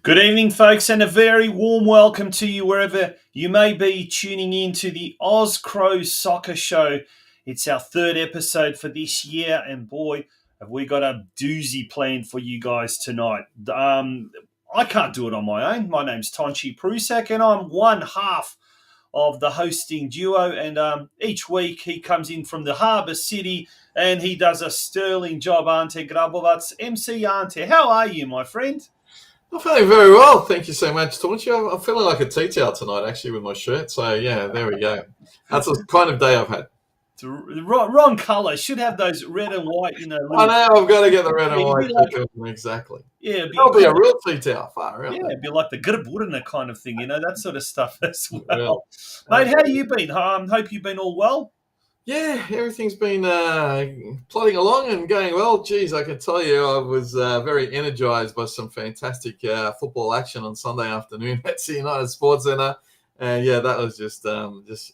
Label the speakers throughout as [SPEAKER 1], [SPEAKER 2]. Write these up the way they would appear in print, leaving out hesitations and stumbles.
[SPEAKER 1] Good evening, folks, and a very warm welcome to you wherever you may be tuning in to the OzCro Soccer Show. It's our third episode for this year, and boy, have we got a doozy planned for you guys tonight. I can't do it on my own. My name's Tonchi Prusak, and I'm one half of the hosting duo, and each week he comes in from the Harbour City, and he does a sterling job. Ante Grabovac, MC Ante, how are you, my friend?
[SPEAKER 2] I'm feeling very well. Thank you so much, Torchy. I'm feeling like a tea towel tonight, actually, with my shirt. So, yeah, there we go. That's the kind of day I've had.
[SPEAKER 1] It's wrong colour. Should have those red and white,
[SPEAKER 2] I know, I've got to get the red and white. Like, exactly.
[SPEAKER 1] Yeah,
[SPEAKER 2] it'll be a real tea towel. Far out.
[SPEAKER 1] Yeah, it'd be like the Grabudina kind of thing, that sort of stuff as well. Mate, how you been? Hope you've been all well.
[SPEAKER 2] Yeah, everything's been plodding along and going well. Geez, I can tell you I was very energised by some fantastic football action on Sunday afternoon at the United Sports Centre. And, yeah, that was just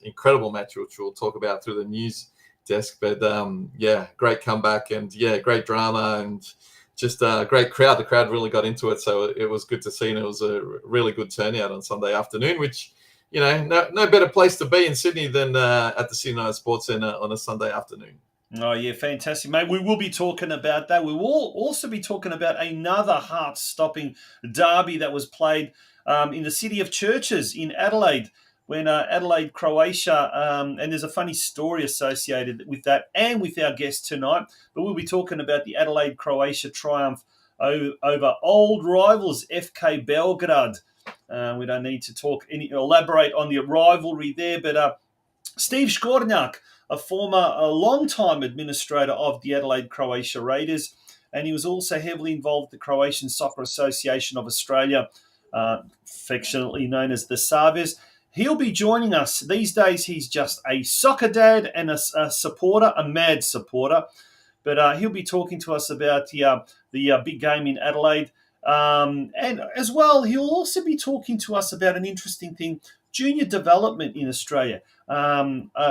[SPEAKER 2] incredible match, which we'll talk about through the news desk. But, yeah, great comeback and, yeah, great drama and just a great crowd. The crowd really got into it, so it was good to see. And it was a really good turnout on Sunday afternoon, which – no better place to be in Sydney than at the Sydney United Sports Centre on a Sunday afternoon.
[SPEAKER 1] Oh, yeah, fantastic, mate. We will be talking about that. We will also be talking about another heart-stopping derby that was played in the City of Churches in Adelaide when Adelaide Croatia, and there's a funny story associated with that and with our guest tonight, but we'll be talking about the Adelaide Croatia triumph over old rivals FK Beograd. We don't need to elaborate on the rivalry there, but Steve SKORNJAK, a long-time administrator of the Adelaide Croatia Raiders, and he was also heavily involved with the Croatian Soccer Association of Australia, affectionately known as the Savez. He'll be joining us. These days, he's just a soccer dad and a supporter, a mad supporter, but he'll be talking to us about the big game in Adelaide. And as well, he'll also be talking to us about an interesting thing, junior development in Australia.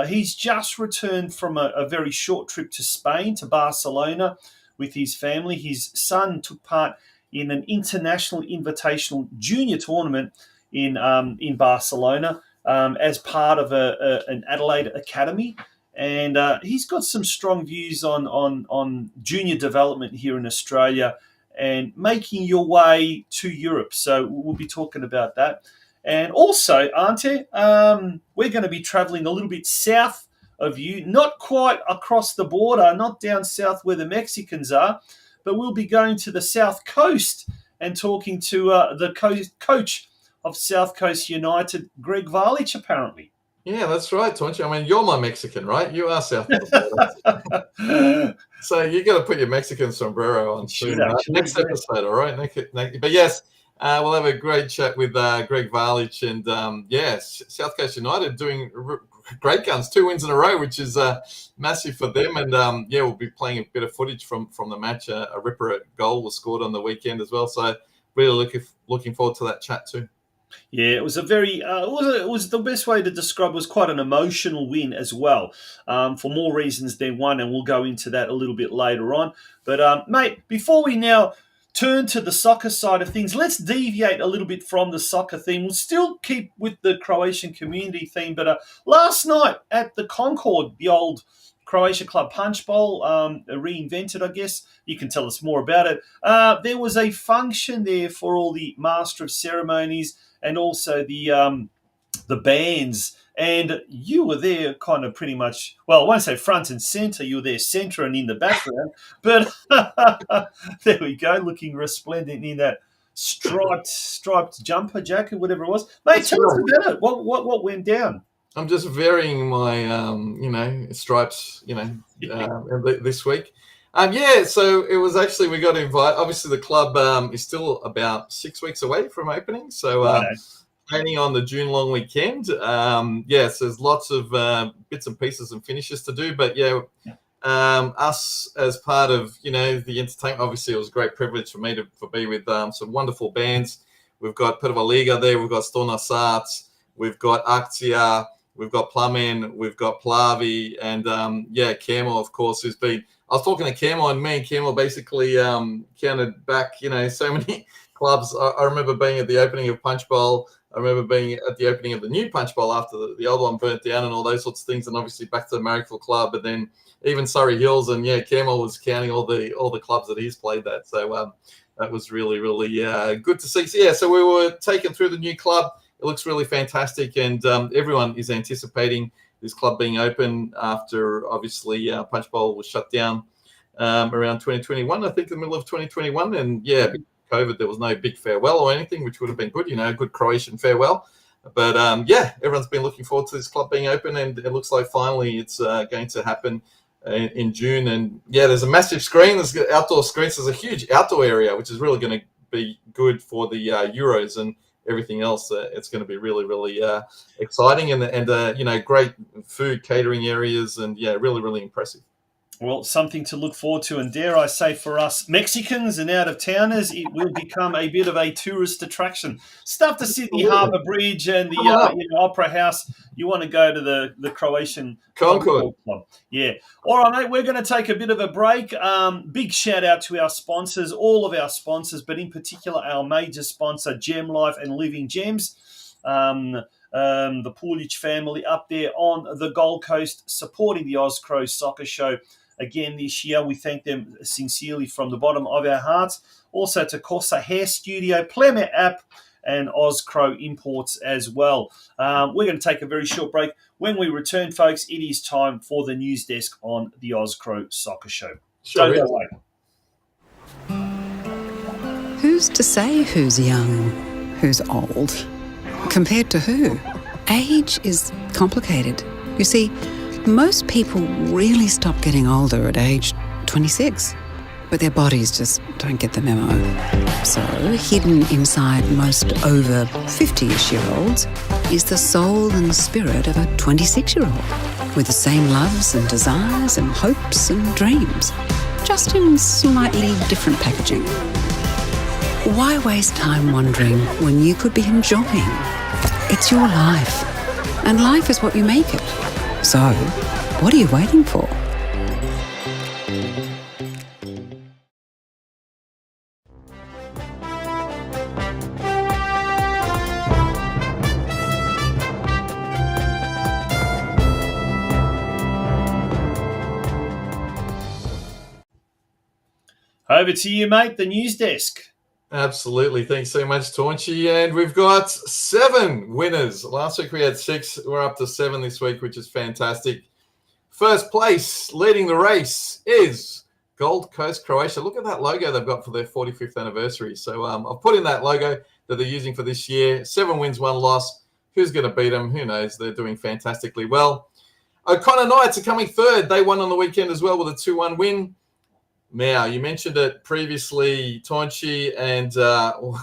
[SPEAKER 1] He's just returned from a very short trip to Spain, to Barcelona, with his family. His son took part in an international invitational junior tournament in Barcelona as part of an Adelaide academy. And he's got some strong views on junior development here in Australia and making your way to Europe. So we'll be talking about that. And also, Ante, we're going to be travelling a little bit south of you, not quite across the border, not down south where the Mexicans are, but we'll be going to the South Coast and talking to the coach of South Coast United, Greg VALIC, apparently.
[SPEAKER 2] Yeah, that's right, Tonchi. I mean, you're my Mexican, right? You are south of the border. So you got to put your Mexican sombrero on soon. Next episode, all right? But yes, we'll have a great chat with Greg VALIC and, yes, South Coast United doing great guns, 2 wins in a row, which is massive for them. And, yeah, we'll be playing a bit of footage from the match. A ripper goal was scored on the weekend as well. So really looking forward to that chat too.
[SPEAKER 1] Yeah, it was a very, it was the best way to describe it, was quite an emotional win as well, for more reasons than one, and we'll go into that a little bit later on. But, mate, before we now turn to the soccer side of things, let's deviate a little bit from the soccer theme. We'll still keep with the Croatian community theme, but last night at the Concord, the old Croatia Club Punch Bowl, reinvented, I guess. You can tell us more about it. There was a function there for all the Master of Ceremonies and also the the bands. And you were there kind of pretty much, well, I won't say front and centre, you were there centre and in the background. But there we go, looking resplendent in that striped jumper jacket, whatever it was. Mate,
[SPEAKER 2] That's
[SPEAKER 1] tell us
[SPEAKER 2] right.
[SPEAKER 1] about it. What went down?
[SPEAKER 2] I'm just varying my, stripes, this week. So it was actually, we got invited. Obviously, the club is still about 6 weeks away from opening. So
[SPEAKER 1] Righto.
[SPEAKER 2] planning on the June long weekend. So there's lots of bits and pieces and finishes to do. But us as part of, the entertainment, obviously it was a great privilege for me to be with some wonderful bands. We've got Prva Liga there, we've got Storna Sarts, we've got Akcija, we've got Plamen, we've got Plavi, and Camo, of course, who's been. I was talking to Camo, and me and Camo basically counted back, so many clubs. I remember being at the opening of Punch Bowl. I remember being at the opening of the new Punch Bowl after the old one burnt down and all those sorts of things, and obviously back to the Marrickville Club, but then even Surrey Hills, and Camo was counting all the clubs that he's played at. So that was really, really good to see. So we were taken through the new club. It looks really fantastic, and everyone is anticipating this club being open after, obviously, Punch Bowl was shut down around 2021, I think, in the middle of 2021. And, COVID, there was no big farewell or anything, which would have been good, a good Croatian farewell. But, everyone's been looking forward to this club being open, and it looks like finally it's going to happen in June. And, there's a massive screen. There's outdoor screens. There's a huge outdoor area, which is really going to be good for the Euros and everything else. It's going to be really, really exciting, and great food catering areas, and really, really impressive.
[SPEAKER 1] Well, something to look forward to, and dare I say, for us Mexicans and out-of-towners, it will become a bit of a tourist attraction. Stuff the Sydney Harbour Bridge and the Opera House. You want to go to the Croatian
[SPEAKER 2] Concord
[SPEAKER 1] Club. Yeah. All right, mate, we're going to take a bit of a break. Big shout-out to our sponsors, all of our sponsors, but in particular our major sponsor, Gem Life and Living Gems. The Pulic family up there on the Gold Coast supporting the OzCro Soccer Show. Again, this year, we thank them sincerely from the bottom of our hearts. Also to Corsa Hair Studio, Pleme App, and OzCro Imports as well. We're going to take a very short break. When we return, folks, it is time for the news desk on the OzCro Soccer Show.
[SPEAKER 2] Sure.
[SPEAKER 1] Don't go away.
[SPEAKER 3] Who's to say who's young, who's old? Compared to who? Age is complicated. You see, most people really stop getting older at age 26, but their bodies just don't get the memo. So, hidden inside most over 50-ish-year-olds is the soul and spirit of a 26-year-old, with the same loves and desires and hopes and dreams, just in slightly different packaging. Why waste time wondering when you could be enjoying? It's your life, and life is what you make it. So, what are you waiting for?
[SPEAKER 1] Over to you, mate, the news desk.
[SPEAKER 2] Absolutely. Thanks so much, Taunchy. And we've got 7 winners. Last week we had 6. We're up to 7 this week, which is fantastic. First place, leading the race, is Gold Coast Croatia. Look at that logo they've got for their 45th anniversary. So I've put in that logo that they're using for this year. 7 wins, 1 loss. Who's going to beat them? Who knows? They're doing fantastically well. O'Connor Knights are coming third. They won on the weekend as well with a 2-1 win. Now, you mentioned it previously, Taunchy, and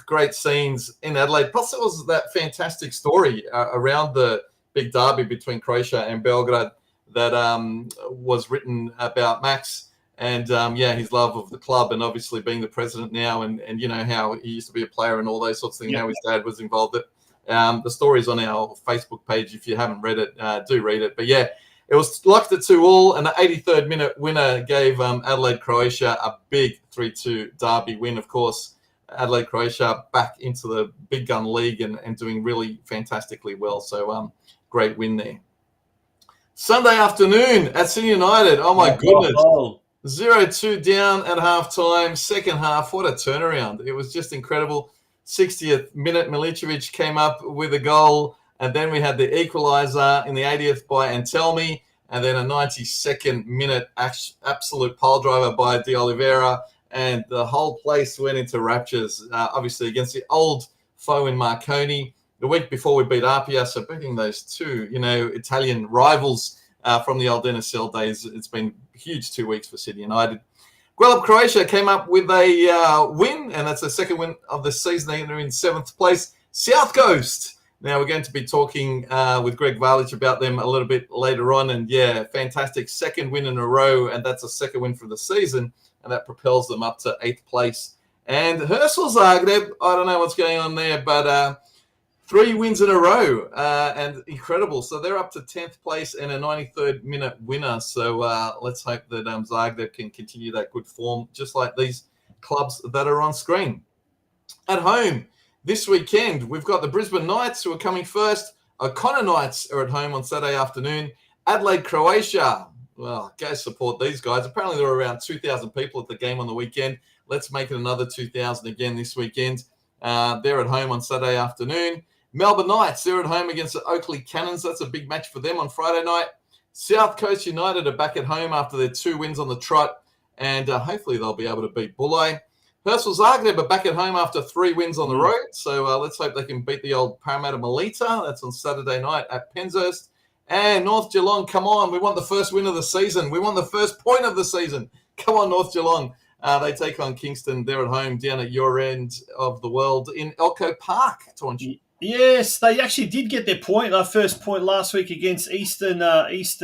[SPEAKER 2] great scenes in Adelaide. Plus, it was that fantastic story around the big derby between Croatia and Beograd that was written about Max and, his love of the club, and obviously being the president now, and how he used to be a player and all those sorts of things, how his dad was involved. The story's on our Facebook page. If you haven't read it, do read it. But, it was locked at 2-2, and the 83rd minute winner gave Adelaide Croatia a big 3-2 derby win. Of course, Adelaide Croatia back into the big gun league and doing really fantastically well. So great win there. Sunday afternoon at Sydney United. Oh my goodness. 0-2 down at halftime. Second half, what a turnaround. It was just incredible. 60th minute, Milicevic came up with a goal. And then we had the equaliser in the 80th by Antelmi, and then a 92nd minute absolute pole driver by De Oliveira, and the whole place went into raptures, obviously against the old foe in Marconi. The week before we beat Apia, so beating those two, Italian rivals from the old NSL days. It's been huge 2 weeks for Sydney United. Guelph, Croatia came up with a win, and that's the second win of the season. They're in 7th place. South Coast. Now, we're going to be talking with Greg VALIC about them a little bit later on. And, yeah, fantastic second win in a row, and that's a second win for the season, and that propels them up to 8th place. And Hersel Zagreb, I don't know what's going on there, but 3 wins in a row, and incredible. So they're up to 10th place and a 93rd minute winner. So let's hope that Zagreb can continue that good form, just like these clubs that are on screen. At home this weekend, we've got the Brisbane Knights, who are coming first. O'Connor Knights are at home on Saturday afternoon. Adelaide Croatia, well, go support these guys. Apparently there were around 2,000 people at the game on the weekend. Let's make it another 2,000 again this weekend. They're at home on Saturday afternoon. Melbourne Knights, they're at home against the Oakley Cannons. That's a big match for them on Friday night. South Coast United are back at home after their 2 wins on the trot, and hopefully they'll be able to beat Bulli. Hersel Zagreb are back at home after 3 wins on the road, so let's hope they can beat the old Parramatta Melita. That's on Saturday night at Penshurst. And North Geelong, come on, we want the first win of the season. We want the first point of the season. Come on, North Geelong. They take on Kingston. They're at home down at your end of the world in Elko Park, Taunji.
[SPEAKER 1] Yes, they actually did get their point. Their first point last week against Eastern Lions.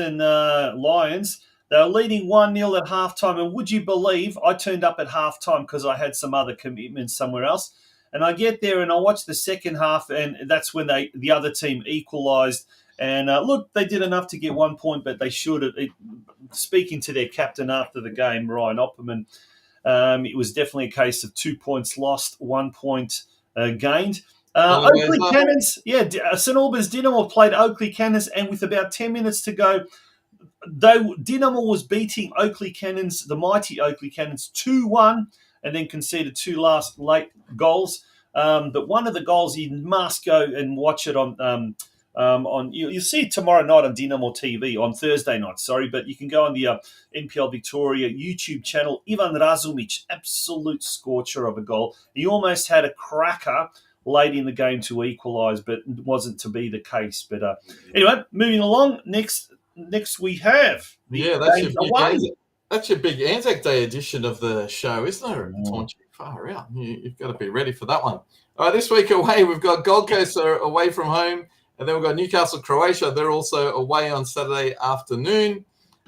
[SPEAKER 1] They were leading 1-0 at halftime, and would you believe I turned up at halftime because I had some other commitments somewhere else. And I get there and I watch the second half, and that's when the other team equalised. And look, they did enough to get 1 point, but they should have. Speaking to their captain after the game, Ryan Opperman, it was definitely a case of 2 points lost, 1 point gained. Oakley Cannons, St Albans Dynamo played Oakley Cannons, and with about 10 minutes to go, Dynamo was beating Oakley Cannons, the mighty Oakley Cannons, 2-1, and then conceded 2 late goals. But one of the goals, you must go and watch it on you'll see it tomorrow night on Dynamo TV, on Thursday night, but you can go on the NPL Victoria YouTube channel. Ivan Razumic, absolute scorcher of a goal. He almost had a cracker late in the game to equalise, but it wasn't to be the case. But anyway, moving along, next we have
[SPEAKER 2] that's your big Anzac Day edition of the show, isn't it? Far out. You've got to be ready for that one. All right, this week away, we've got Gold Coast are away from home, and then we've got Newcastle, Croatia. They're also away on Saturday afternoon.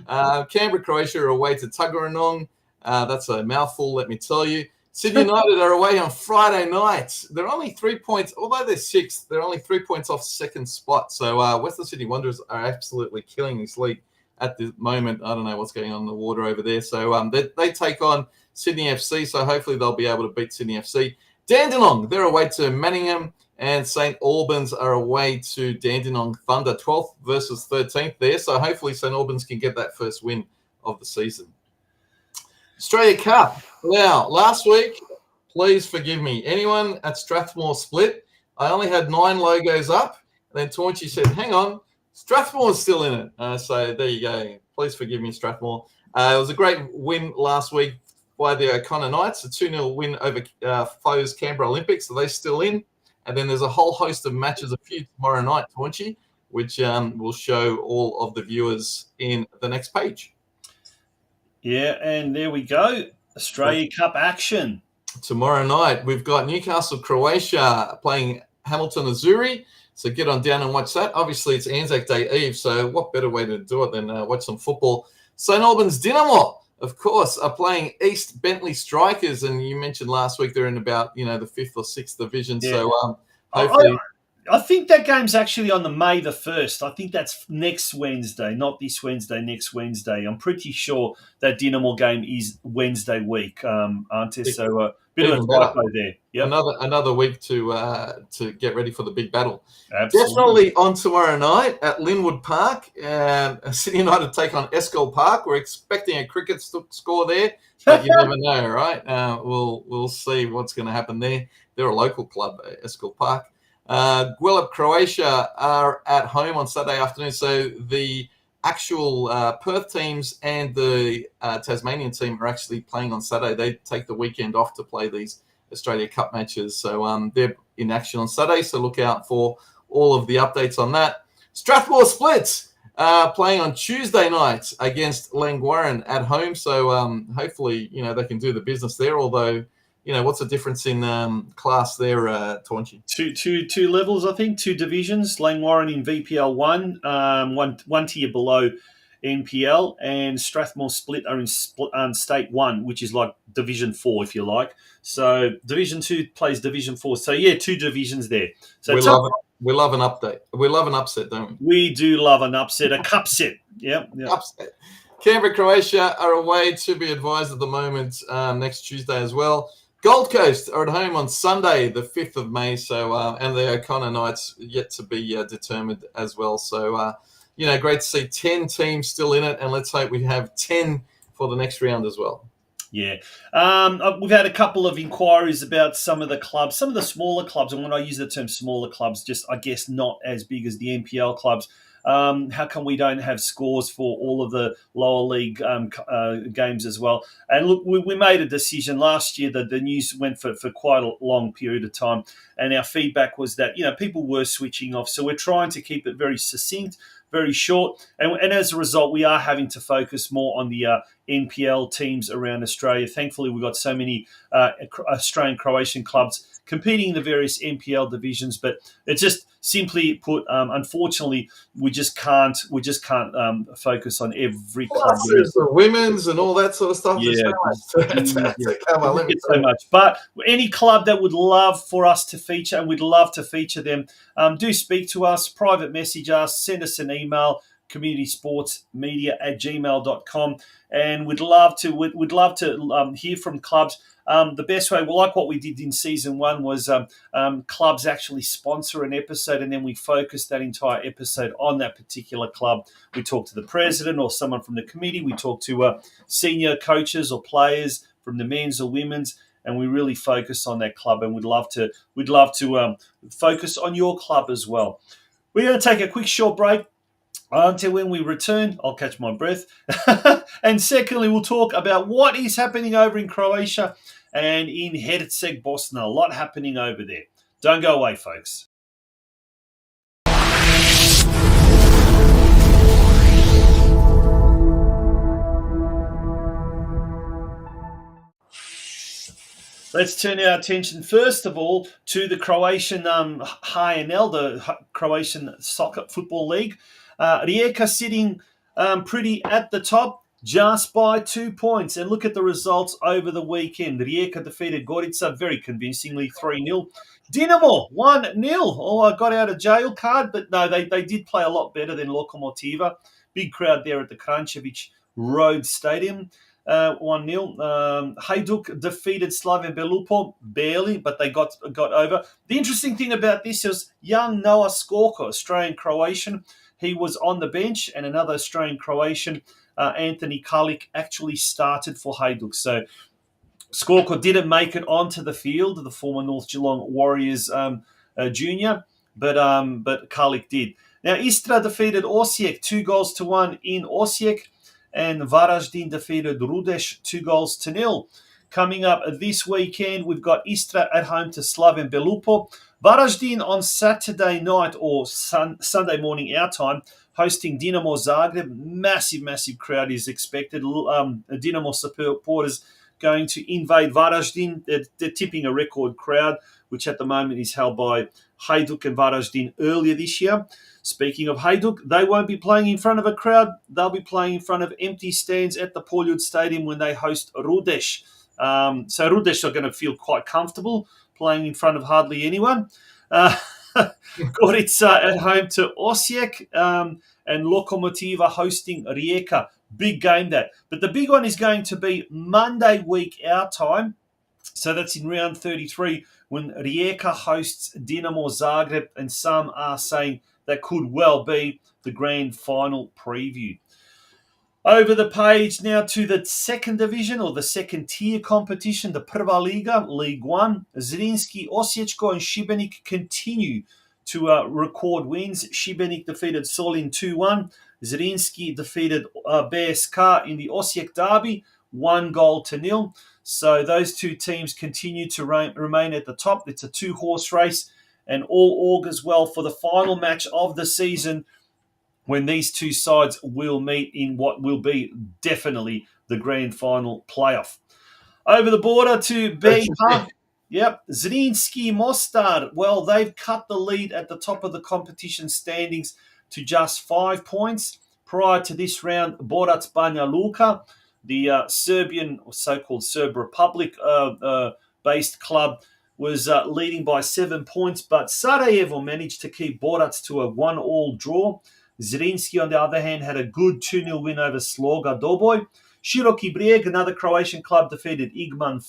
[SPEAKER 2] Canberra, Croatia are away to Tuggeranong. That's a mouthful, let me tell you. Sydney United are away on Friday night. They're only 3 points, although they're 6th, they're only 3 points off second spot. So Western Sydney Wanderers are absolutely killing this league at the moment. I don't know what's going on in the water over there. So they take on Sydney FC, so hopefully they'll be able to beat Sydney FC. Dandenong, they're away to Manningham, and St Albans are away to Dandenong Thunder, 12th versus 13th there. So hopefully St Albans can get that first win of the season. Australia Cup. Now, last week, please forgive me, anyone at Strathmore split, I only had 9 logos up. And then Taunji said, hang on, Strathmore's still in it. So there you go. Please forgive me, Strathmore. It was a great win last week by the O'Connor Knights, a 2-0 win over foes Canberra Olympics. So they're still in. And then there's a whole host of matches, a few tomorrow night, Taunji, which will show all of the viewers in the next page.
[SPEAKER 1] Yeah, and there we go. Australia Cup action.
[SPEAKER 2] Tomorrow night, we've got Newcastle, Croatia playing Hamilton Azuri. So get on down and watch that. Obviously, it's Anzac Day Eve, so what better way to do it than watch some football. St Albans Dynamo, of course, are playing East Bentley Strikers, and you mentioned last week they're in about, the 5th or 6th division. Yeah. So hopefully...
[SPEAKER 1] I think that game's actually on the May the 1st. I think that's next Wednesday, not this Wednesday, next Wednesday. I'm pretty sure that Dynamo game is Wednesday week, aren't it? So a bit of a typo there. Yep.
[SPEAKER 2] Another week to get ready for the big battle.
[SPEAKER 1] Absolutely.
[SPEAKER 2] Definitely on tomorrow night at Linwood Park. Sydney United take on Eskol Park. We're expecting a cricket score there, but you never know, right? We'll see what's going to happen there. They're a local club, Eskol Park. Adelaide Croatia are at home on Saturday afternoon. So the actual Perth teams and the Tasmanian team are actually playing on Saturday. They take the weekend off to play these Australia Cup matches. So they're in action on Saturday. So look out for all of the updates on that. Strathmore Splits playing on Tuesday night against Langwarrin at home. So hopefully, they can do the business there. Although, what's the difference in class there, Taunchy?
[SPEAKER 1] Two levels, I think, 2 divisions. Langwarrin in VPL 1, one tier below NPL, and Strathmore Split are in State 1, which is like Division 4, if you like. So Division 2 plays Division 4. So, 2 divisions there. So
[SPEAKER 2] love it. We love an update. We love an upset, don't we?
[SPEAKER 1] We do love an upset, a cup set. Yep.
[SPEAKER 2] Upset. Canberra, Croatia are away, to be advised at the moment, next Tuesday as well. Gold Coast are at home on Sunday, the 5th of May. So, and the O'Connor Knights yet to be determined as well. So, great to see 10 teams still in it. And let's hope we have 10 for the next round as well.
[SPEAKER 1] Yeah. We've had a couple of inquiries about some of the clubs, some of the smaller clubs. And when I use the term smaller clubs, just, I guess, not as big as the NPL clubs. How come we don't have scores for all of the lower league games as well? And look, we made a decision last year that the news went for quite a long period of time. And our feedback was that, people were switching off. So we're trying to keep it very succinct, very short. And as a result, we are having to focus more on the NPL teams around Australia. Thankfully, we've got so many Australian Croatian clubs competing in the various NPL divisions, but it's just simply put, unfortunately, we just can't focus on every club.
[SPEAKER 2] Plus, there's the women's and all that sort of stuff.
[SPEAKER 1] Yeah,
[SPEAKER 2] so
[SPEAKER 1] much. But any club that would love for us to feature, and we'd love to feature them, do speak to us, private message us, send us an email, communitysportsmedia@gmail.com, and we'd love to hear from clubs. The best way, like what we did in season 1, was clubs actually sponsor an episode, and then we focus that entire episode on that particular club. We talk to the president or someone from the committee. We talk to senior coaches or players from the men's or women's, and we really focus on that club. And we'd love to focus on your club as well. We're going to take a quick short break. Until when we return, I'll catch my breath. And secondly, we'll talk about what is happening over in Croatia and in Herceg Bosna. A lot happening over there. Don't go away, folks. Let's turn our attention, first of all, to the Croatian HNL, the Croatian Soccer Football League. Rijeka sitting pretty at the top, just by 2 points. And look at the results over the weekend. Rijeka defeated Gorica very convincingly, 3-0. Dinamo, 1-0. Oh, I got out a jail card, but no, they did play a lot better than Lokomotiva. Big crowd there at the Kranjčević Road Stadium. 1-0. Hajduk defeated Slaven Belupo barely, but they got over. The interesting thing about this is young Noah Skorko, Australian-Croatian. He was on the bench, and another Australian-Croatian, Anthony Kalik, actually started for Hajduk. So Skorko didn't make it onto the field, the former North Geelong Warriors junior, but Kalik did. Now, Istra defeated Osijek 2-1 in Osijek, and Varaždin defeated Rudeš 2-0. Coming up this weekend, we've got Istra at home to Slaven Belupo. Varaždin on Saturday night or Sunday morning our time, hosting Dinamo Zagreb. Massive crowd is expected. Dinamo supporters going to invade Varaždin. They're tipping a record crowd, which at the moment is held by Hajduk and Varaždin earlier this year. Speaking of Hajduk, they won't be playing in front of a crowd. They'll be playing in front of empty stands at the Poljud Stadium when they host Rudeš. So Rudeš are going to feel quite comfortable playing in front of hardly anyone. Gorica at home to Osijek, and Lokomotiva hosting Rijeka. Big game that. But the big one is going to be Monday week our time. So that's in round 33 when Rijeka hosts Dinamo Zagreb, and some are saying that could well be the grand final preview. Over the page now to the second division or the second tier competition, the Prva Liga, League One. Zrinski, Osječko and Šibenik continue to record wins. Šibenik defeated Solin 2-1. Zrinski defeated BSK in the Osijek derby, 1-0. So those two teams continue to remain at the top. It's a two-horse race, and all augurs well for the final match of the season, when these two sides will meet in what will be definitely the grand final playoff. Over the border to BiH. Yep, Zrinski Mostar. Well, they've cut the lead at the top of the competition standings to just 5 points. Prior to this round, Borac Banja Luka, the Serbian or so-called Serb Republic based club, was leading by 7 points, but Sarajevo managed to keep Borac to a 1-1 draw. Zrinski, on the other hand, had a good 2-0 win over Sloga Doboj. Široki Brijeg, another Croatian club, defeated Igman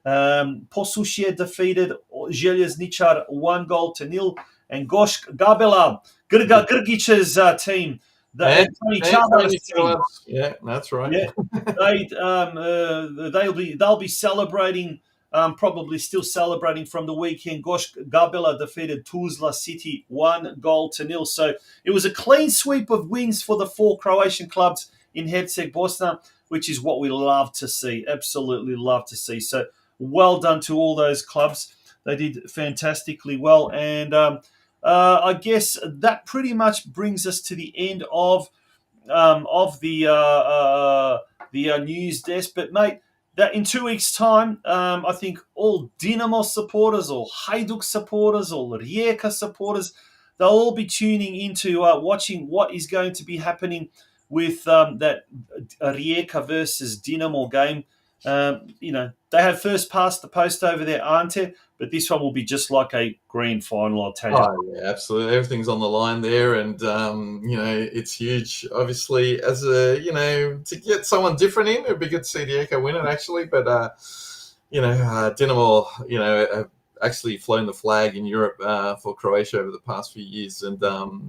[SPEAKER 1] 4-1. Posušje defeated Željezničar 1-0. And Gošk Gabela, Grgić's team,
[SPEAKER 2] Anthony Chavez team. Yeah, that's right.
[SPEAKER 1] Yeah, they'll be celebrating. Probably still celebrating from the weekend. Gošk Gabela defeated Tuzla City 1-0. So it was a clean sweep of wins for the 4 Croatian clubs in Herceg Bosna, which is what we love to see. Absolutely love to see. So well done to all those clubs. They did fantastically well. And I guess that pretty much brings us to the end of the news desk. But mate, that in 2 weeks' time, I think all Dinamo supporters or Hajduk supporters or Rijeka supporters, they'll all be tuning into watching what is going to be happening with that Rijeka versus Dinamo game. They have first past the post over there, Ante, but this one will be just like a grand final, I'll tell you.
[SPEAKER 2] Oh, yeah, absolutely. Everything's on the line there, and, it's huge. Obviously, as to get someone different in, it would be good to see Rijeka win it, actually, but, Dinamo, have actually flown the flag in Europe for Croatia over the past few years, and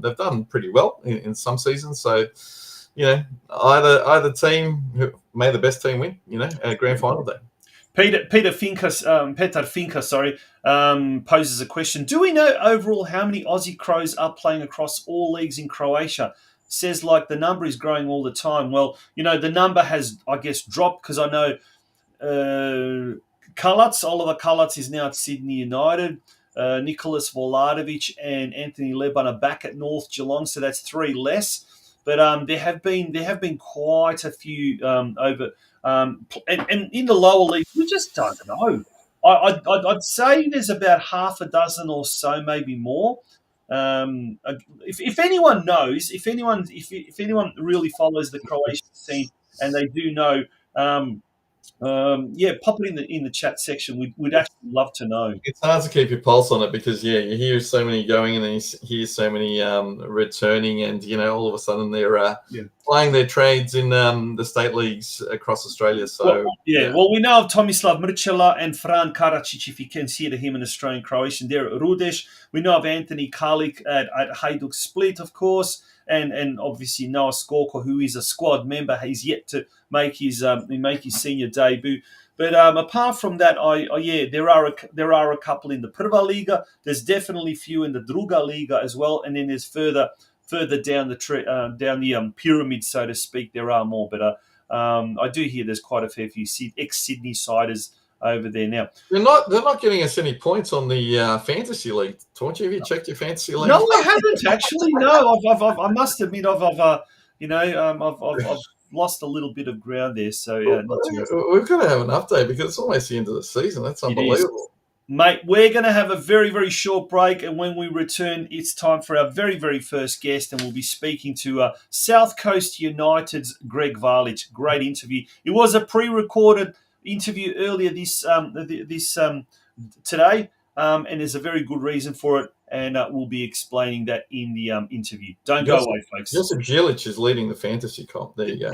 [SPEAKER 2] they've done pretty well in some seasons, so... either team, may the best team win, a grand final day.
[SPEAKER 1] Peter Finker, poses a question. Do we know overall how many Aussie Crows are playing across all leagues in Croatia? Says like the number is growing all the time. Well, the number has, I guess, dropped because I know Oliver Kalac is now at Sydney United. Nicholas Voladovic and Anthony Leban are back at North Geelong, so that's 3 less. But there have been quite a few over, and in the lower league, we just don't know. I'd say there's about half a dozen or so, maybe more. If anyone knows, if anyone really follows the Croatian scene and they do know, pop it in the chat section. We'd actually love to know.
[SPEAKER 2] It's hard to keep your pulse on it because you hear so many going and then you hear so many returning, and all of a sudden they're playing their trades in the state leagues across Australia. So
[SPEAKER 1] well, we know of Tomislav Mrčela and Fran Karačić, if you consider him an Australian Croatian. There at Rudeš. We know of Anthony Kalik at Hajduk Split, of course. And obviously Noah Skorko, who is a squad member, he's yet to make his senior debut. But apart from that, there are a couple in the Prva Liga. There's definitely a few in the Druga Liga as well, and then there's further down the pyramid, so to speak. There are more, but I do hear there's quite a fair few ex-Sydney siders over there now. They're
[SPEAKER 2] not getting us any points on the fantasy league. Torch, have you checked your fantasy league?
[SPEAKER 1] No, I haven't actually. No, I must admit I've lost a little bit of ground there. So yeah,
[SPEAKER 2] we've got to have an update because it's almost the end of the season. That's unbelievable.
[SPEAKER 1] Mate, we're going to have a very, very short break, and when we return, it's time for our very, very first guest, and we'll be speaking to South Coast United's Greg VALIC. Great interview. It was a pre-recorded interview earlier today, and there's a very good reason for it, and we'll be explaining that in the interview. Don't go away, folks.
[SPEAKER 2] Josip Jilic is leading the fantasy comp. There you go.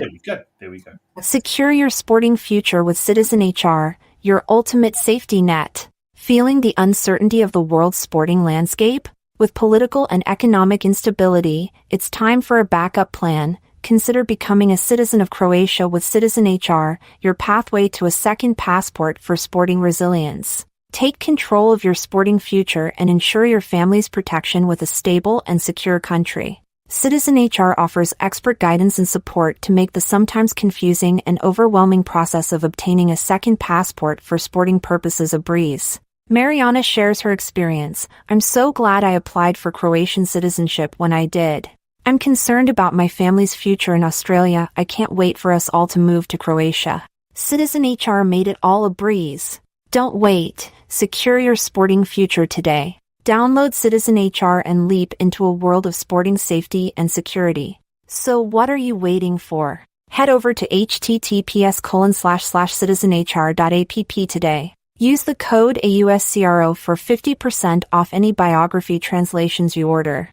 [SPEAKER 1] There we go.
[SPEAKER 4] Secure your sporting future with Citizen HR, your ultimate safety net. Feeling the uncertainty of the world's sporting landscape? With political and economic instability, it's time for a backup plan. consider becoming a citizen of Croatia with Citizen HR, your pathway to a second passport for sporting resilience. Take control of your sporting future and ensure your family's protection with a stable and secure country. Citizen HR offers expert guidance and support to make the sometimes confusing and overwhelming process of obtaining a second passport for sporting purposes a breeze. Mariana shares her experience. I'm so glad I applied for Croatian citizenship when I did. I'm concerned about my family's future in Australia. I can't wait for us all to move to Croatia. Citizen HR made it all a breeze. Don't wait. Secure your sporting future today. Download Citizen HR and leap into a world of sporting safety and security. So what are you waiting for? Head over to https://citizenhr.app today. Use the code AUSCRO for 50% off any biography translations you order.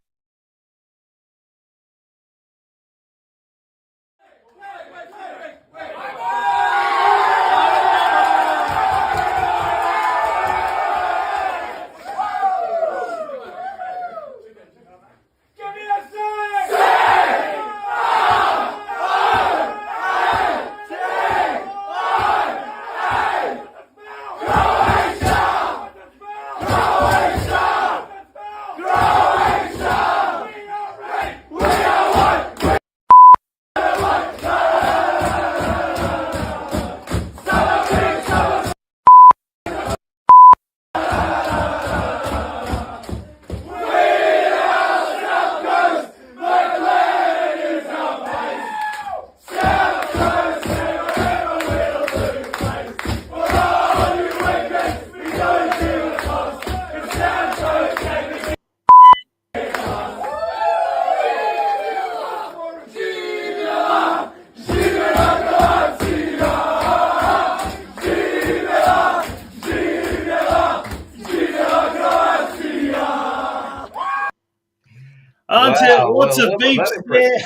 [SPEAKER 1] Lots of beeps there.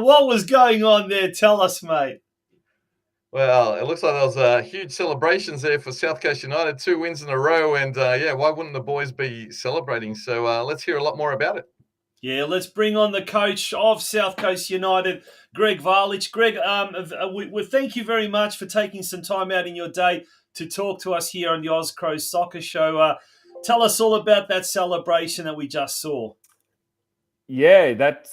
[SPEAKER 1] What was going on there? Tell us, mate.
[SPEAKER 2] Well, it looks like there was huge celebrations there for South Coast United, 2 wins in a row, and why wouldn't the boys be celebrating? So let's hear a lot more about it.
[SPEAKER 1] Yeah, let's bring on the coach of South Coast United, Greg VALIC. Greg, we thank you very much for taking some time out in your day to talk to us here on the OzCro Soccer Show. Tell us all about that celebration that we just saw.
[SPEAKER 5] Yeah, that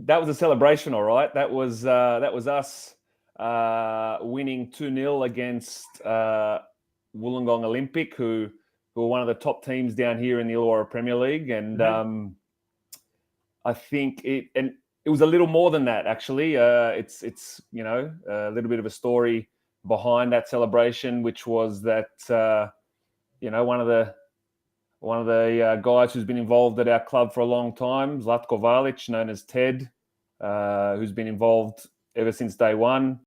[SPEAKER 5] was a celebration, all right. That was us winning 2-0 against Wollongong Olympic, who were one of the top teams down here in the Illawarra Premier League, and I think it was a little more than that actually. It's a little bit of a story behind that celebration, which was that one of the guys who's been involved at our club for a long time, Zlatko Valic, known as Ted, who's been involved ever since day one.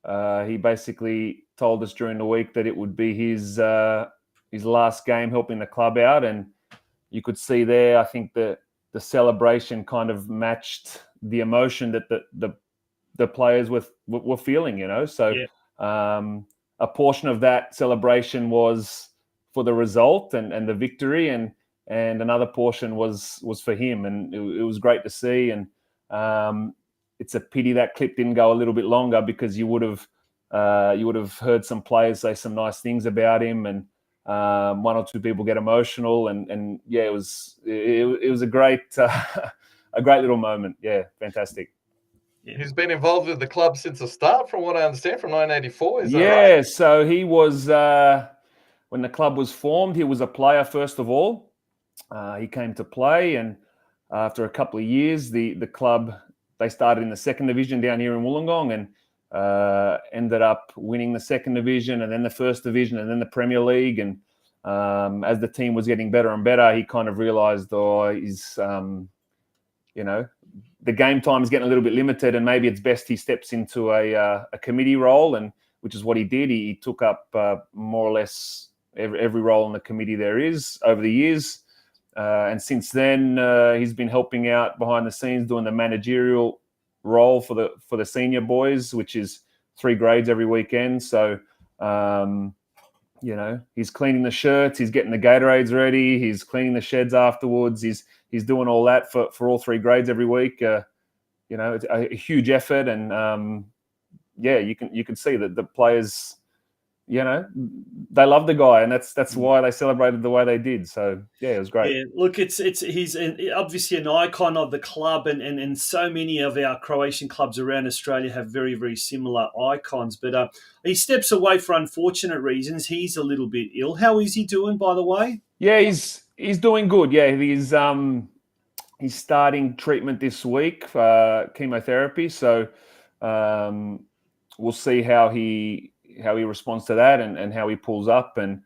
[SPEAKER 5] He basically told us during the week that it would be his last game helping the club out, and you could see there, I think the celebration kind of matched the emotion that the players were feeling, So yeah. A portion of that celebration was for the result and the victory, and another portion was for him, and it was great to see. And it's a pity that clip didn't go a little bit longer, because you would have heard some players say some nice things about him, and one or two people get emotional, and yeah, it was a great a great little moment. Yeah, fantastic.
[SPEAKER 2] He's been involved with the club since the start, from what I understand, from 1984. Is that right?
[SPEAKER 5] Yeah, so he was, when the club was formed, he was a player first of all. He came to play, and after a couple of years, the club, they started in the second division down here in Wollongong, and ended up winning the second division, and then the first division, and then the Premier League. And as the team was getting better and better, he kind of realised, the game time is getting a little bit limited, and maybe it's best he steps into a committee role, and which is what he did. He took up more or less every role in the committee there is over the years, and since then he's been helping out behind the scenes, doing the managerial role for the senior boys, which is 3 grades every weekend. So he's cleaning the shirts, he's getting the Gatorades ready, he's cleaning the sheds afterwards, he's doing all that for all 3 grades every week. It's a huge effort, and you can see that the players, they love the guy, and that's why they celebrated the way they did. So it was great.
[SPEAKER 1] Yeah, look, he's obviously an icon of the club, and so many of our Croatian clubs around Australia have very, very similar icons. But he steps away for unfortunate reasons. He's a little bit ill. How is he doing, by the way?
[SPEAKER 5] Yeah, he's doing good. Yeah, he's starting treatment this week, chemotherapy. So we'll see how he responds to that and how he pulls up. And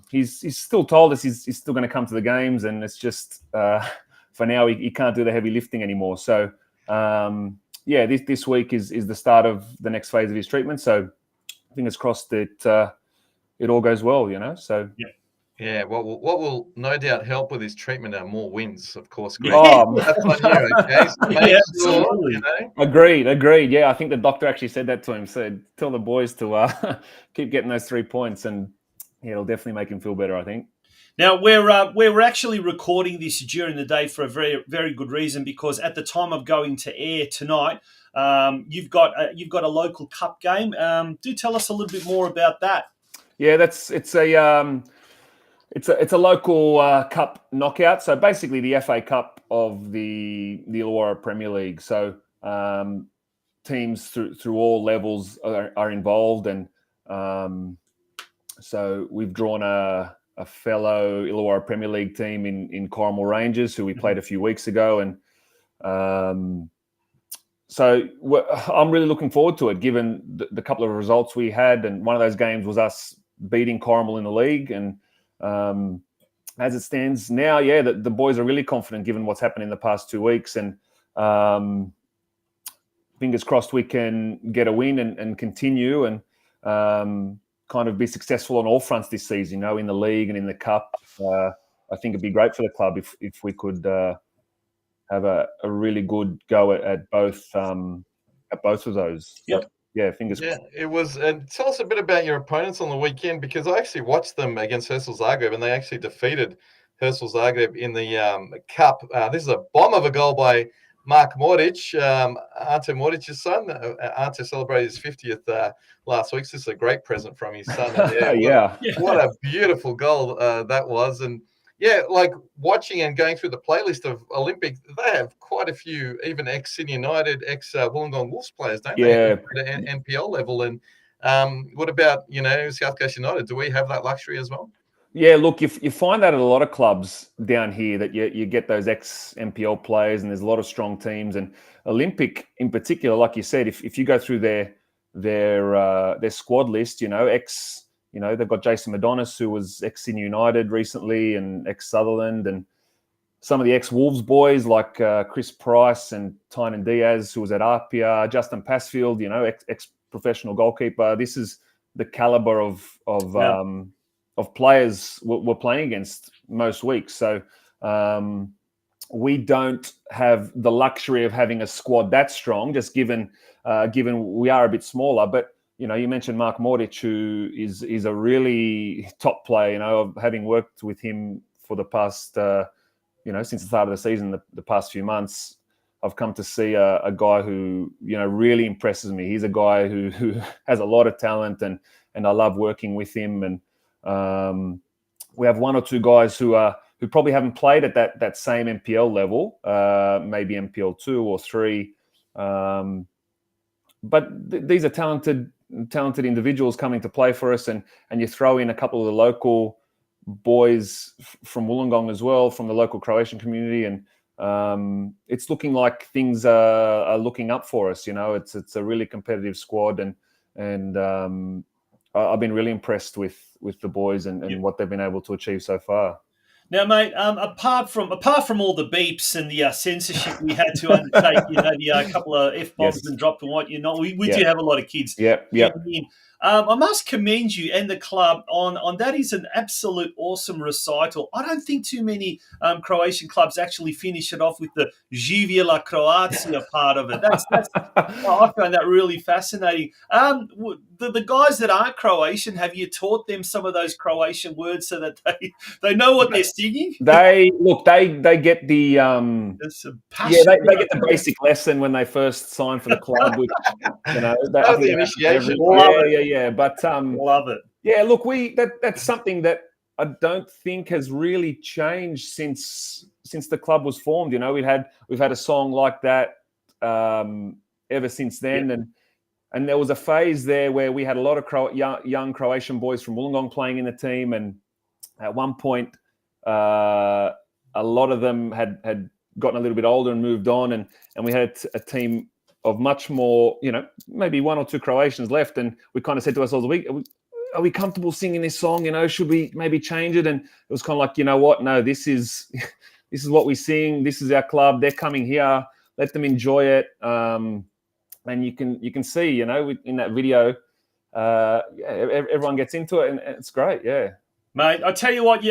[SPEAKER 5] he's still told us he's still going to come to the games, and it's just for now he can't do the heavy lifting anymore. So this week is the start of the next phase of his treatment. So fingers crossed that it all goes well. So
[SPEAKER 2] yeah. Yeah, what will no doubt help with his treatment are more wins, of course. Greg.
[SPEAKER 5] That's
[SPEAKER 2] on you, okay? So
[SPEAKER 1] absolutely.
[SPEAKER 5] Agreed. Yeah, I think the doctor actually said that to him. Said, tell the boys to keep getting those 3 points, and it'll definitely make him feel better, I think.
[SPEAKER 1] Now, we're actually recording this during the day for a very, very good reason, because at the time of going to air tonight, you've got a local cup game. Do tell us a little bit more about that.
[SPEAKER 5] Yeah, it's a local cup knockout. So basically the FA Cup of the Illawarra Premier League. So teams through all levels are involved, and so we've drawn a fellow Illawarra Premier League team in Corrimal Rangers, who we played a few weeks ago, and so I'm really looking forward to it, given the couple of results we had, and one of those games was us beating Corrimal in the league. And as it stands now, the boys are really confident given what's happened in the past 2 weeks, and fingers crossed we can get a win and continue and kind of be successful on all fronts this season, in the league and in the cup. I think it'd be great for the club if we could have a really good go at both of those.
[SPEAKER 1] Yep.
[SPEAKER 5] Yeah, fingers
[SPEAKER 2] crossed. Yeah, it was. And tell us a bit about your opponents on the weekend, because I actually watched them against Herzel Zagreb, and they actually defeated Herzel Zagreb in the cup. This is a bomb of a goal by Mark Mordic, Ante Mordic's son. Ante celebrated his 50th last week. So this is a great present from his son. What a beautiful goal that was. And like watching and going through the playlist of Olympic, they have quite a few, even ex-Sydney United, ex-Wollongong Wolves players, don't they? At NPL level. And what about, South Coast United? Do we have that luxury as well?
[SPEAKER 5] Yeah, look, you find that at a lot of clubs down here, that you get those ex-NPL players, and there's a lot of strong teams. And Olympic in particular, like you said, if you go through their squad list, they've got Jason Madonis, who was ex-Sydney United recently, and ex-Sutherland, and some of the ex-Wolves boys like Chris Price and Tynan Diaz, who was at Apia, Justin Passfield, ex-professional goalkeeper. This is the caliber of players we're playing against most weeks. So we don't have the luxury of having a squad that strong, just given we are a bit smaller. But you mentioned Mark Mordic, who is a really top player. Having worked with him for the past since the start of the season, the past few months, I've come to see a guy who really impresses me. He's a guy who has a lot of talent, and I love working with him. And we have one or two guys who probably haven't played at that same NPL level, maybe NPL 2 or 3. But these are talented individuals coming to play for us, and you throw in a couple of the local boys from Wollongong as well, from the local Croatian community, and it's looking like things are looking up for us. It's a really competitive squad, and I've been really impressed with the boys and what they've been able to achieve so far.
[SPEAKER 1] Now, mate, apart from all the beeps and the censorship we had to undertake, the couple of F-bombs and dropped and what we do have a lot of kids.
[SPEAKER 5] Yeah.
[SPEAKER 1] I must commend you and the club on that. Is an absolute awesome recital. I don't think too many Croatian clubs actually finish it off with the Živjela Croatia part of it. I find that really fascinating. the guys that aren't Croatian, have you taught them some of those Croatian words so that they know what they're singing?
[SPEAKER 5] They get the
[SPEAKER 1] There's a
[SPEAKER 5] yeah,
[SPEAKER 1] passion.
[SPEAKER 5] they get the basic lesson when they first sign for the club, which I
[SPEAKER 2] That was
[SPEAKER 5] think
[SPEAKER 2] the
[SPEAKER 5] they
[SPEAKER 2] initiation.
[SPEAKER 5] yeah. But
[SPEAKER 1] Love it.
[SPEAKER 5] yeah, look, that's something that I don't think has really changed since the club was formed. We've had a song like that ever since then, and there was a phase there where we had a lot of young Croatian boys from Wollongong playing in the team, and at one point, a lot of them had gotten a little bit older and moved on, and we had a team of much more, maybe one or two Croatians left, and we kind of said to ourselves, are we comfortable singing this song? Should we maybe change it? And it was kind of like, you know what? No, this is what we sing. This is our club. They're coming here. Let them enjoy it. And you can see, in that video, everyone gets into it, and it's great. Yeah.
[SPEAKER 1] Mate, I tell you what,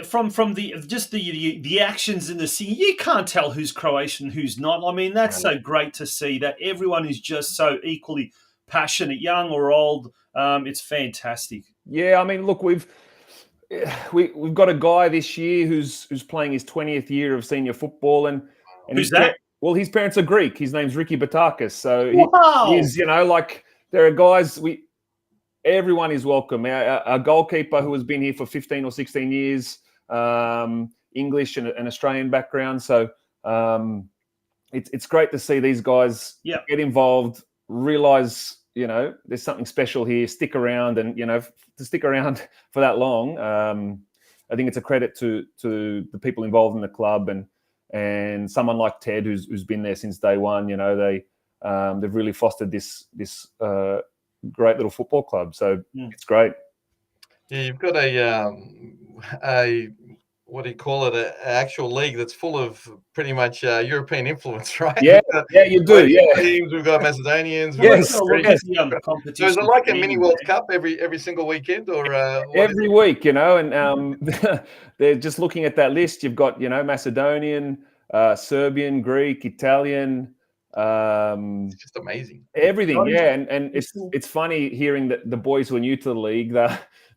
[SPEAKER 1] from the actions in the scene, you can't tell who's Croatian, who's not. I mean, that's so great to see that everyone is just so equally passionate, young or old. It's fantastic.
[SPEAKER 5] Yeah, I mean, look, we've got a guy this year who's playing his 20th year of senior football, and
[SPEAKER 1] who's that?
[SPEAKER 5] Well, his parents are Greek. His name's Ricky Batakis. So he's, there are guys. Everyone is welcome. Our goalkeeper who has been here for 15 or 16 years, English and Australian background. So it's great to see these guys get involved, realise, there's something special here, stick around, and, to stick around for that long, I think it's a credit to the people involved in the club and someone like Ted who's been there since day one. They've really fostered this great little football club, so it's great.
[SPEAKER 2] Yeah, you've got a what do you call it? An actual league that's full of pretty much European influence, right?
[SPEAKER 5] Yeah, you do. Yeah,
[SPEAKER 2] teams. We've got Macedonians.
[SPEAKER 5] Yes.
[SPEAKER 2] So is it like a mini World Cup every single weekend, or
[SPEAKER 5] every week? And they're just looking at that list. You've got Macedonian, Serbian, Greek, Italian.
[SPEAKER 2] It's just amazing.
[SPEAKER 5] Everything, yeah, and it's funny hearing that the boys who are new to the league,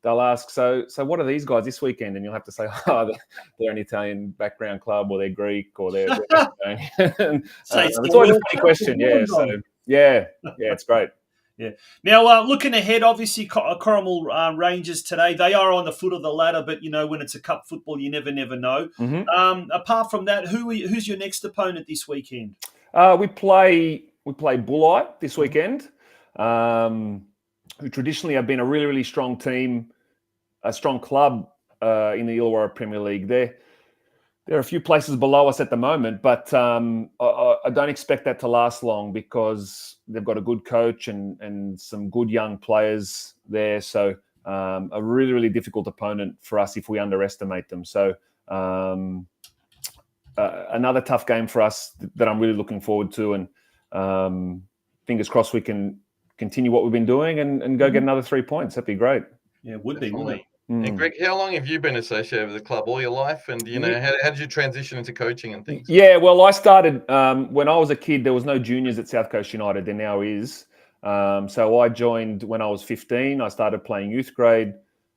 [SPEAKER 5] they'll ask, so what are these guys this weekend? And you'll have to say, they're an Italian background club, or they're Greek, or they're Macedonian. It's always a funny question, yeah. So it's great.
[SPEAKER 1] Yeah. Now, looking ahead, obviously, Corrimal Rangers today, they are on the foot of the ladder, but, when it's a cup football, you never know.
[SPEAKER 5] Mm-hmm.
[SPEAKER 1] Apart from that, who's your next opponent this weekend?
[SPEAKER 5] We play Bullite this weekend, who traditionally have been a really, really strong team, a strong club in the Illawarra Premier League. They're a few places below us at the moment, but I don't expect that to last long because they've got a good coach and some good young players there. So a really, really difficult opponent for us if we underestimate them. So another tough game for us that I'm really looking forward to, and fingers crossed we can continue what we've been doing and go get another 3 points. That'd be great.
[SPEAKER 1] Yeah, would be, wouldn't it?
[SPEAKER 2] And Greg, how long have you been associated with the club? All your life? And how did you transition into coaching and things?
[SPEAKER 5] Yeah, well, I started when I was a kid. There was no juniors at South Coast United. There now is. So I joined when I was 15. I started playing youth grade.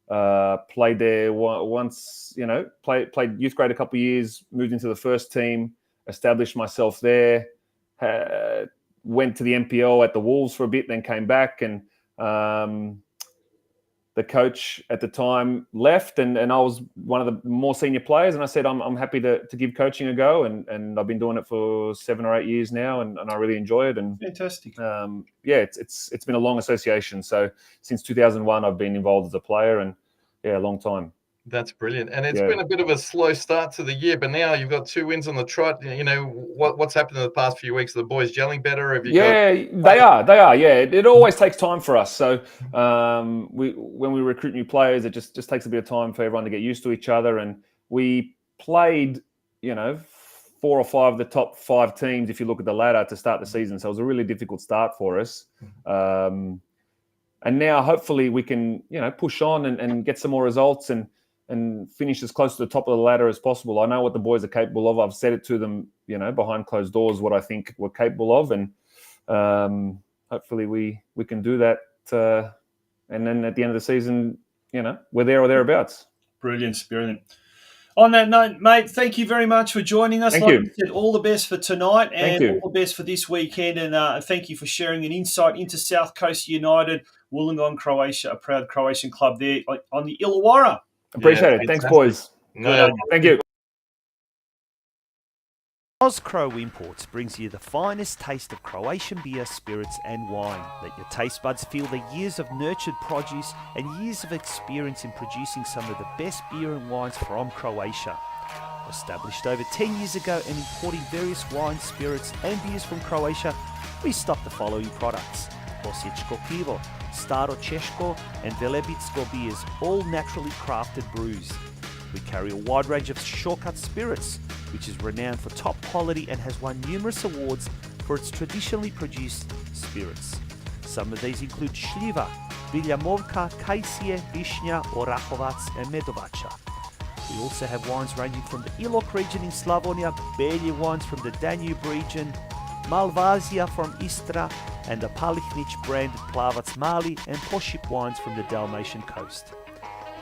[SPEAKER 5] Played there once, played youth grade a couple of years, moved into the first team, established myself there, went to the NPL at the Wolves for a bit, then came back, and the coach at the time left, and I was one of the more senior players, and I said, I'm happy to give coaching a go, and I've been doing it for 7 or 8 years now, and I really enjoy it. And
[SPEAKER 1] fantastic.
[SPEAKER 5] It's been a long association. So since 2001, I've been involved as a player, and a long time.
[SPEAKER 2] That's brilliant. And it's been a bit of a slow start to the year, but now you've got 2 wins on the trot. What's happened in the past few weeks? Are the boys gelling better?
[SPEAKER 5] They are. Yeah, it always takes time for us. So when we recruit new players, it just takes a bit of time for everyone to get used to each other. And we played, 4 or 5 of the top 5 teams, if you look at the ladder, to start the season. So it was a really difficult start for us. And now hopefully we can, push on and get some more results and finish as close to the top of the ladder as possible. I know what the boys are capable of. I've said it to them, behind closed doors, what I think we're capable of. And hopefully we can do that and then at the end of the season, we're there or thereabouts.
[SPEAKER 1] Brilliant. On that note, mate, thank you very much for joining us.
[SPEAKER 5] Thank you.
[SPEAKER 1] I said, all the best for tonight and
[SPEAKER 5] you.
[SPEAKER 1] all the best for this weekend. And thank you for sharing an insight into South Coast United, Wollongong, Croatia, a proud Croatian club there on the Illawarra.
[SPEAKER 5] Appreciate it. Thanks, boys.
[SPEAKER 2] No,
[SPEAKER 5] Thank you.
[SPEAKER 6] OzCro Imports brings you the finest taste of Croatian beer, spirits and wine. Let your taste buds feel the years of nurtured produce and years of experience in producing some of the best beer and wines from Croatia. Established over 10 years ago and importing various wines, spirits and beers from Croatia, we stock the following products: Osječko pivo, Staro Češko and Velebitsko beers, all naturally crafted brews. We carry a wide range of shortcut spirits, which is renowned for top quality and has won numerous awards for its traditionally produced spirits. Some of these include Šljiva, Biljamovka, Kajsije, Višnja, Orahovac and Medovača. We also have wines ranging from the Ilok region in Slavonia, Belje wines from the Danube region, Malvazija from Istra, and the Palihnic branded Plavac Mali and Poship wines from the Dalmatian coast.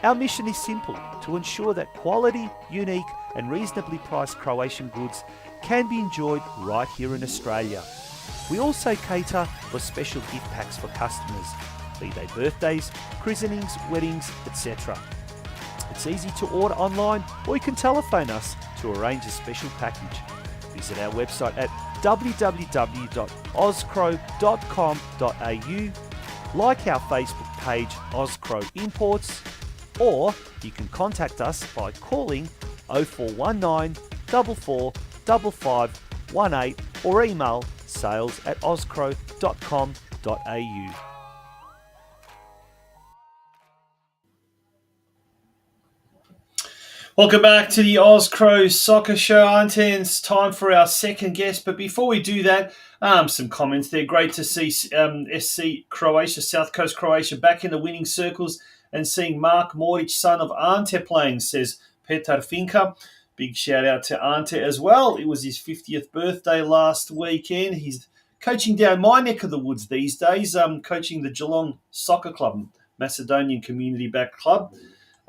[SPEAKER 6] Our mission is simple: to ensure that quality, unique and reasonably priced Croatian goods can be enjoyed right here in Australia. We also cater for special gift packs for customers, be they birthdays, christenings, weddings, etc. It's easy to order online, or you can telephone us to arrange a special package. Visit our website at www.ozcro.com.au, like our Facebook page OzCro Imports, or you can contact us by calling 0419 44 55 18 or email sales@ozcro.com.au.
[SPEAKER 1] Welcome back to the OzCro Soccer Show, Ante. It's time for our second guest. But before we do that, some comments there. Great to see SC Croatia, South Coast Croatia, back in the winning circles and seeing Mark Mordic, son of Ante, playing, says Petar Finka. Big shout out to Ante as well. It was his 50th birthday last weekend. He's coaching down my neck of the woods these days, coaching the Geelong Soccer Club, Macedonian community-backed club.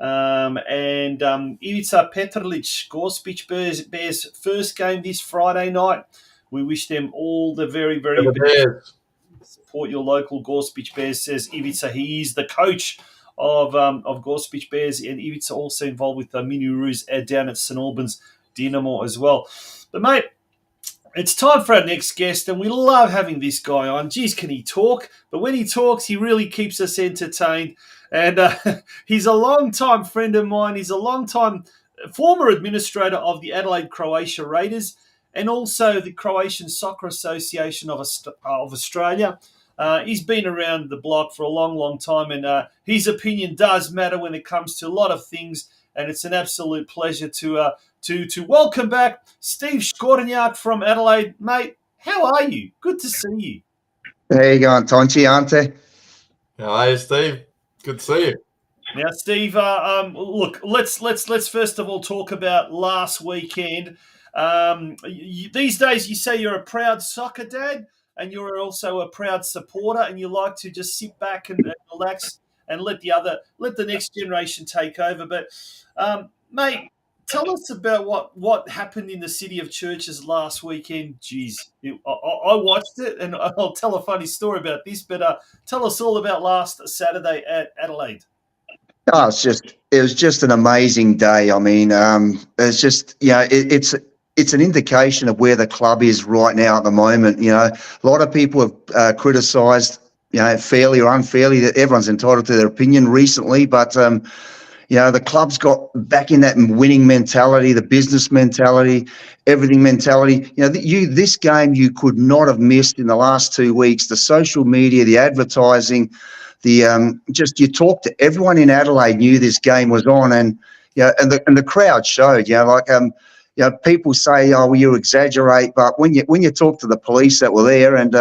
[SPEAKER 1] Ivica Petrlic, Gospic Bears first game this Friday night. We wish them all the very, very best. Support your local Gospic Bears, says Ivica. He is the coach of Gospic Bears, and Ivica also involved with the Mini Roos down at St Albans Dynamo as well. But mate, it's time for our next guest, and we love having this guy on. Geez, can he talk? But when he talks, he really keeps us entertained. And he's a long-time friend of mine. He's a long-time former administrator of the Adelaide Croatia Raiders and also the Croatian Soccer Association of Australia. He's been around the block for a long, long time, and his opinion does matter when it comes to a lot of things. And it's an absolute pleasure to welcome back Steve SKORNJAK from Adelaide. Mate, how are you? Good to see you.
[SPEAKER 7] There you go, Tonchi, Ante.
[SPEAKER 2] How are you, Steve? Good to see you.
[SPEAKER 1] Now, Steve, look, let's first of all talk about last weekend. These days, you say you're a proud soccer dad, and you're also a proud supporter, and you like to just sit back and relax and let the next generation take over. But, mate, tell us about what happened in the city of Churches last weekend. Jeez, I watched it, and I'll tell a funny story about this. But tell us all about last Saturday at Adelaide.
[SPEAKER 7] Oh, it was just an amazing day. I mean, it's just, it's an indication of where the club is right now at the moment. A lot of people have criticised, fairly or unfairly, that everyone's entitled to their opinion recently, but the club's got back in that winning mentality, the business mentality, everything mentality. This game you could not have missed in the last 2 weeks. The social media, the advertising, you talk to everyone in Adelaide knew this game was on, and the crowd showed. People say, "Oh, well, you exaggerate," but when you talk to the police that were there, and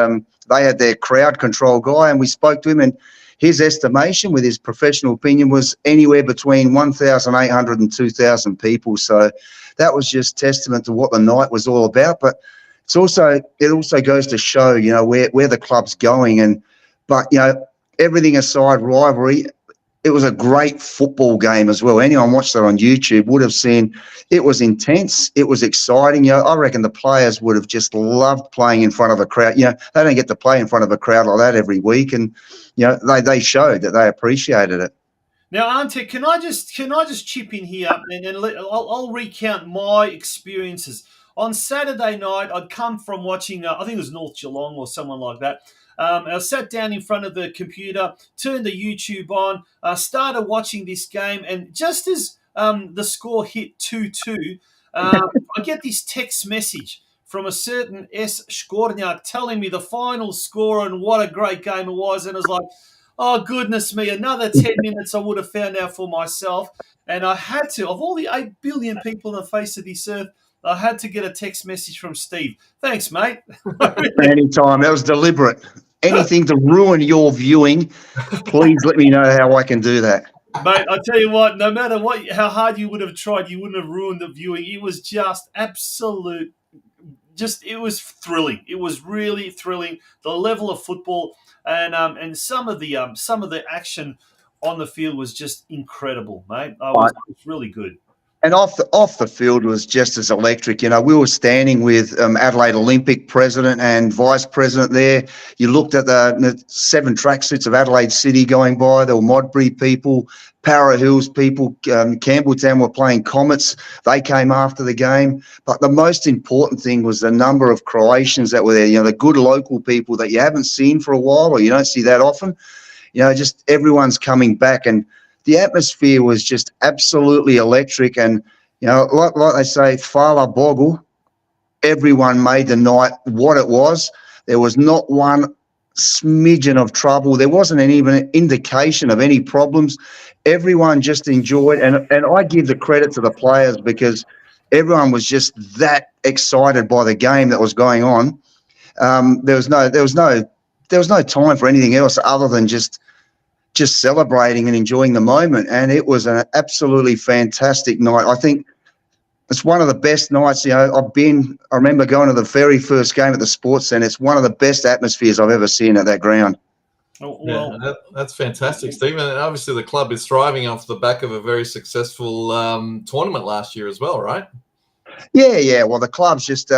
[SPEAKER 7] they had their crowd control guy, and we spoke to him, and his estimation with his professional opinion was anywhere between 1,800 and 2,000 people. So that was just testament to what the night was all about. But it also goes to show, where the club's going. But everything aside, rivalry, it was a great football game as well. Anyone watched that on YouTube would have seen it was intense. It was exciting. You know, I reckon the players would have just loved playing in front of a crowd. You know, they don't get to play in front of a crowd like that every week, and you know they showed that they appreciated it.
[SPEAKER 1] Now, Ante, can I just chip in here and I'll recount my experiences. On Saturday night, I'd come from watching, I think it was North Geelong or someone like that. I sat down in front of the computer, turned the YouTube on, started watching this game, and just as the score hit 2-2, I get this text message from a certain SKORNJAK telling me the final score and what a great game it was. And I was like, oh, goodness me, another 10 minutes I would have found out for myself. And I had to, of all the 8 billion people on the face of this earth, I had to get a text message from Steve. Thanks, mate.
[SPEAKER 7] Anytime. That was deliberate. Anything to ruin your viewing, please let me know how I can do that.
[SPEAKER 1] Mate, I tell you what, no matter how hard you would have tried, you wouldn't have ruined the viewing. It was just absolute, it was thrilling. It was really thrilling. The level of football and some of the action on the field was just incredible, mate. It was really good.
[SPEAKER 7] And off the field was just as electric. You know, we were standing with Adelaide Olympic president and vice president there. You looked at the 7 tracksuits of Adelaide City going by. There were Modbury people, Para Hills people, Campbelltown were playing Comets. They came after the game. But the most important thing was the number of Croatians that were there. You know, the good local people that you haven't seen for a while or you don't see that often. You know, just everyone's coming back, and the atmosphere was just absolutely electric. And, you know, like they say, Fala Bogle, everyone made the night what it was. There was not one smidgen of trouble. There wasn't even an indication of any problems. Everyone just enjoyed, and I give the credit to the players because everyone was just that excited by the game that was going on. There was no time for anything else other than just celebrating and enjoying the moment. And it was an absolutely fantastic night. I think it's one of the best nights. You know, I remember going to the very first game at the Sports Centre. It's one of the best atmospheres I've ever seen at that ground.
[SPEAKER 1] Oh, well,
[SPEAKER 2] yeah, that's fantastic, Stephen. And obviously the club is thriving off the back of a very successful tournament last year as well, right?
[SPEAKER 7] Yeah. Well, the club's just,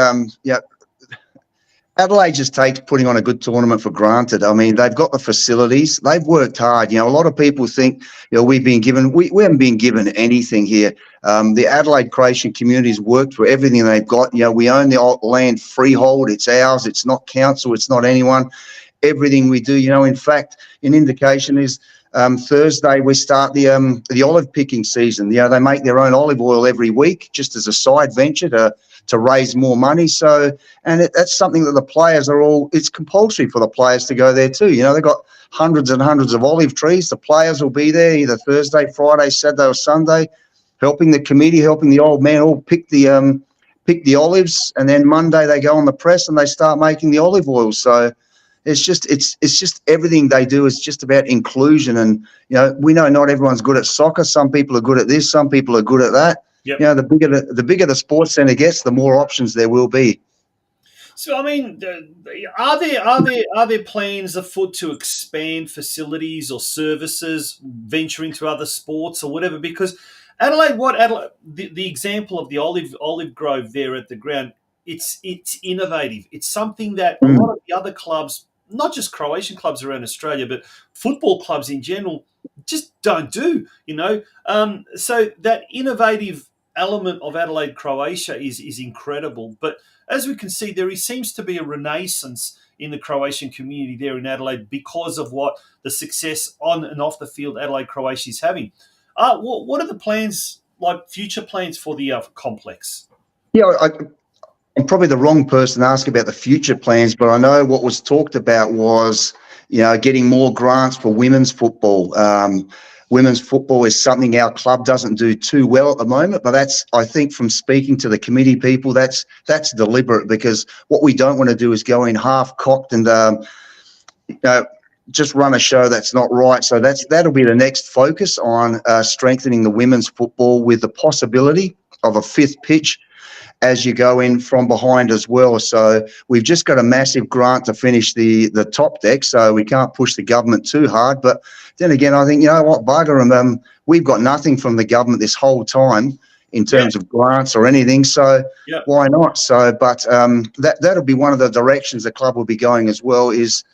[SPEAKER 7] Adelaide just takes putting on a good tournament for granted. I mean, they've got the facilities. They've worked hard. You know, a lot of people think, you know, we haven't been given anything here. The Adelaide Croatian community's worked for everything they've got. You know, we own the land freehold. It's ours. It's not council. It's not anyone. Everything we do, you know, in fact, an indication is Thursday we start the olive picking season. You know, they make their own olive oil every week just as a side venture to raise more money. So, and that's something that the players it's compulsory for the players to go there too. You know, they've got hundreds and hundreds of olive trees. The players will be there either Thursday, Friday, Saturday or Sunday, helping the committee, helping the old man all pick the olives. And then Monday they go on the press and they start making the olive oil. So it's just everything they do is just about inclusion. And, you know, we know not everyone's good at soccer. Some people are good at this. Some people are good at that. Yep. You know, the bigger the sports centre gets, the more options there will be.
[SPEAKER 1] So, I mean, are there plans afoot to expand facilities or services, venture into other sports or whatever? Because Adelaide, the example of the olive grove there at the ground, it's innovative. It's something that a lot of the other clubs, not just Croatian clubs around Australia, but football clubs in general, just don't do. You know, so that innovative element of Adelaide Croatia is incredible. But as we can see, there seems to be a renaissance in the Croatian community there in Adelaide because of what the success on and off the field Adelaide Croatia is having. What are the plans, like future plans for the complex?
[SPEAKER 7] Yeah, I'm probably the wrong person to ask about the future plans, but I know what was talked about was, you know, getting more grants for women's football. Women's football is something our club doesn't do too well at the moment, but that's, I think, from speaking to the committee people, that's deliberate, because what we don't want to do is go in half-cocked and you know, just run a show that's not right. So that'll be the next focus on strengthening the women's football with the possibility of a 5th pitch. as you go in from behind as well. So we've just got a massive grant to finish the top deck, so we can't push the government too hard. But then again, I think, you know what, bugger them. We've got nothing from the government this whole time in terms of grants or anything, so why not? So, but that'll be one of the directions the club will be going as well, is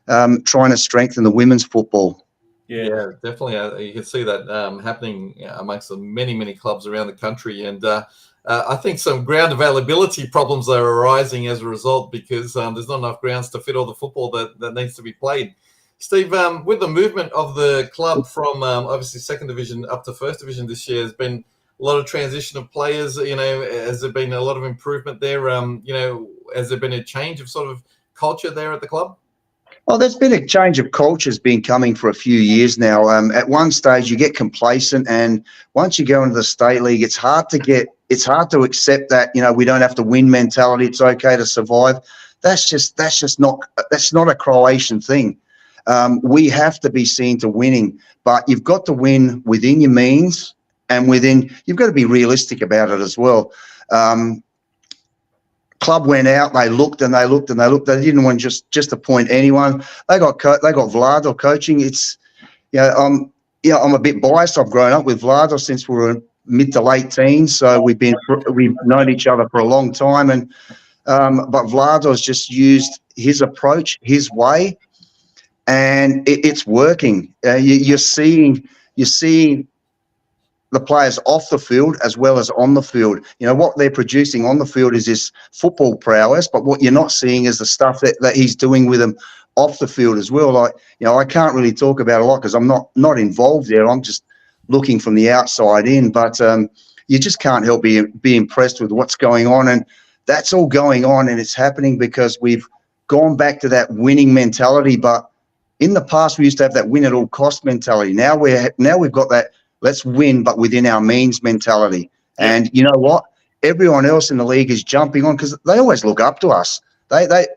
[SPEAKER 7] trying to strengthen the women's football.
[SPEAKER 2] Yeah, definitely. You can see that happening amongst the many clubs around the country, and I think some ground availability problems are arising as a result, because there's not enough grounds to fit all the football that needs to be played. Steve, with the movement of the club from obviously second division up to first division this year, there's been a lot of transition of players. You know, has there been a lot of improvement there? You know, has there been a change of sort of culture there at the club?
[SPEAKER 7] Well, there's been a change of culture has been coming for a few years now. At one stage, you get complacent, and once you go into the state league, it's hard to accept that, you know, we don't have to win mentality. It's okay to survive. That's not a Croatian thing. We have to be seen to winning, but you've got to win within your means, and you've got to be realistic about it as well. Club went out, they looked and they looked and they looked. They didn't want just appoint anyone. They got Vlado coaching. It's, you know, I'm a bit biased. I've grown up with Vlado since we were mid to late teens, so we've known each other for a long time. And but Vlado's just used his approach, his way, and it's working. You're seeing the players off the field as well as on the field. You know, what they're producing on the field is this football prowess, but what you're not seeing is the stuff that he's doing with them off the field as well. Like, you know, I can't really talk about a lot because I'm not involved there. I'm just looking from the outside in, but you just can't help be impressed with what's going on. And that's all going on, and it's happening because we've gone back to that winning mentality. But in the past, we used to have that win at all cost mentality. Now we've got that let's win, but within our means mentality. And you know what? Everyone else in the league is jumping on because they always look up to us.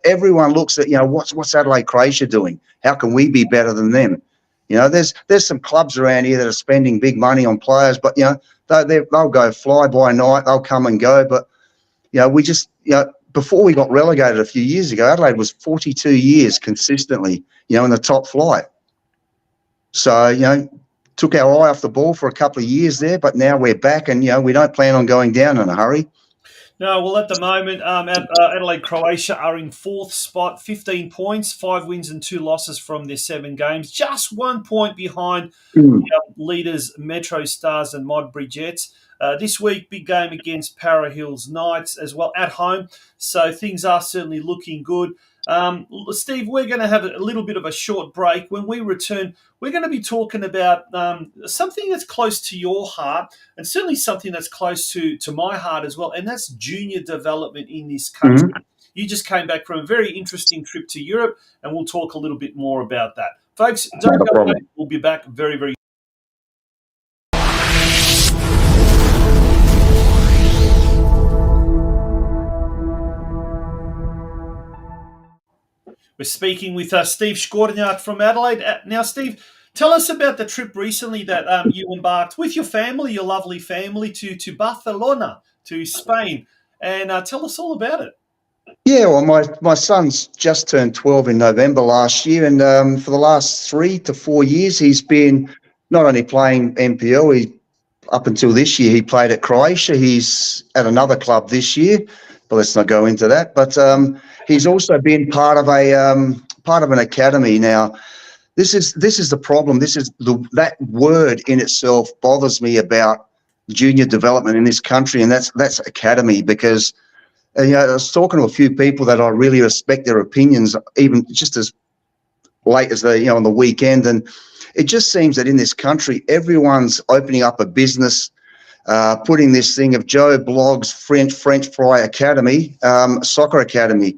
[SPEAKER 7] Everyone looks at, you know, what's Adelaide Croatia doing? How can we be better than them? You know, there's some clubs around here that are spending big money on players, but, you know, they'll go fly by night. They'll come and go. But, you know, we just, you know, before we got relegated a few years ago, Adelaide was 42 years consistently, you know, in the top flight. So, you know, took our eye off the ball for a couple of years there, but now we're back, and, you know, we don't plan on going down in a hurry.
[SPEAKER 1] No, well, at the moment, Adelaide Croatia are in fourth spot, 15 points, 5 wins and 2 losses from their 7 games, just 1 point behind leaders Metro Stars and Modbury Jets. This week, big game against Para Hills Knights as well at home, so things are certainly looking good. Steve, we're going to have a little bit of a short break. When we return, we're going to be talking about something that's close to your heart, and certainly something that's close to my heart as well, and that's junior development in this country. You just came back from a very interesting trip to Europe, and we'll talk a little bit more about that. Folks, don't go away. We'll be back very, very soon. We're speaking with Steve SKORNJAK from Adelaide. Now, Steve, tell us about the trip recently that you embarked with your family, your lovely family, to Barcelona, to Spain. And tell us all about it.
[SPEAKER 7] Yeah, well, my son's just turned 12 in November last year, and for the last 3 to 4 years, he's been not only playing NPL, up until this year, he played at Croatia. He's at another club this year, but let's not go into that. But he's also been part of an academy. Now, this is the problem. That word in itself bothers me about junior development in this country, and that's academy, because you know, I was talking to a few people that I really respect their opinions, even just as late as on the weekend, and it just seems that in this country everyone's opening up a business. Putting this thing of Joe Blogg's French Fry Academy, soccer academy,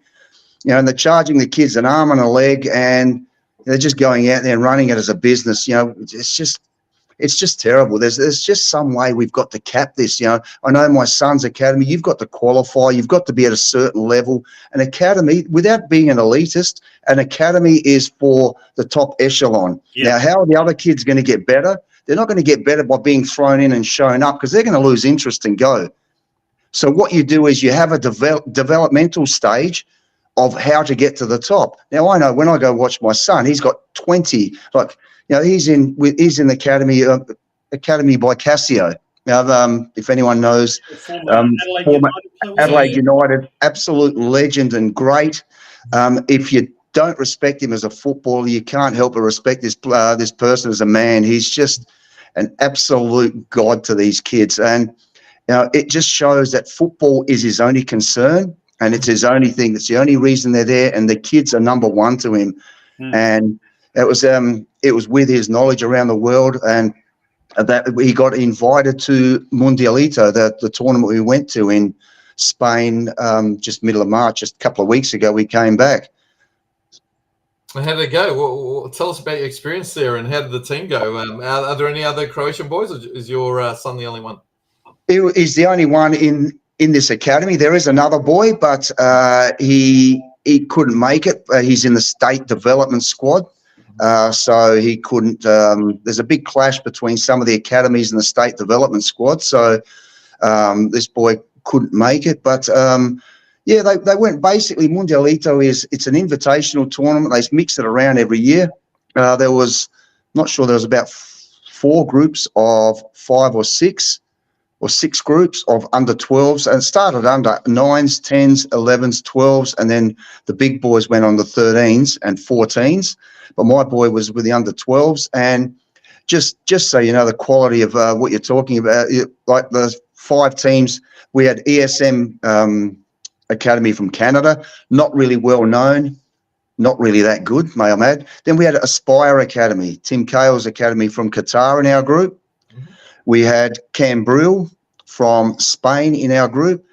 [SPEAKER 7] you know, and they're charging the kids an arm and a leg, and they're just going out there and running it as a business. You know, it's just terrible. There's just some way we've got to cap this. You know, I know my son's academy. You've got to qualify. You've got to be at a certain level. An academy, without being an elitist, an academy is for the top echelon. Yeah. Now, how are the other kids going to get better? They're not going to get better by being thrown in and shown up, because they're going to lose interest and go. So what you do is you have a developmental stage of how to get to the top. Now, I know when I go watch my son, he's got 20, like, you know, he's in the academy by Casio. Now, if anyone knows, former Adelaide United, absolute legend and great. If you don't respect him as a footballer, you can't help but respect this person as a man. He's just an absolute god to these kids. And, you know, it just shows that football is his only concern, and it's his only thing. It's the only reason they're there, and the kids are number one to him. And it was with his knowledge around the world, and that he got invited to Mundialito, the tournament we went to in Spain, just middle of March, just a couple of weeks ago. We came back.
[SPEAKER 2] How did it go? Well, tell us about your experience there, and how did the team go? Are there any other Croatian boys, or is your son the only one?
[SPEAKER 7] He's the only one in this academy. There is another boy, but he couldn't make it. He's in the state development squad, so he couldn't. There's a big clash between some of the academies and the state development squad, so this boy couldn't make it. But yeah, they went basically. Mundialito it's an invitational tournament. They mix it around every year. There was, not sure, there was about 4 groups of 5 or 6. Or 6 groups of under 12s, and it started under 9s, 10s, 11s, 12s, and then the big boys went on the 13s and 14s. But my boy was with the under 12s, and just so you know the quality of what you're talking about, like the 5 teams, we had ESM Academy from Canada, not really well known, not really that good, may I add. Then we had Aspire Academy, Tim Cale's academy from Qatar in our group. We had Cambril from Spain in our group,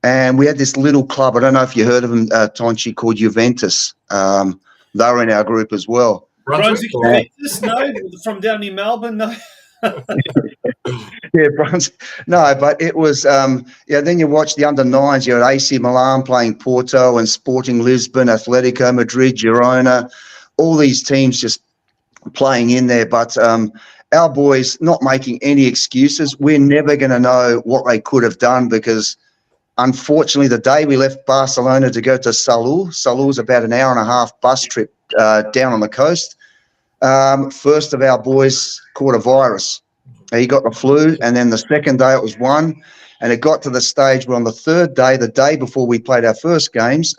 [SPEAKER 7] and we had this little club. I don't know if you heard of them, Tonchi, called Juventus. They were in our group as well.
[SPEAKER 1] Brunswick Juventus? No, from down in Melbourne? No.
[SPEAKER 7] Yeah, Brunswick. No, but it was, then you watch the under 9s. You had AC Milan playing Porto and Sporting Lisbon, Atletico Madrid, Girona, all these teams just playing in there. But our boys not making any excuses. We're never going to know what they could have done, because unfortunately the day we left Barcelona to go to Salul's about an hour and a half bus trip down on the coast. First of our boys caught a virus. He got the flu, and then the second day it was 1, and it got to the stage where on the third day, the day before we played our first games,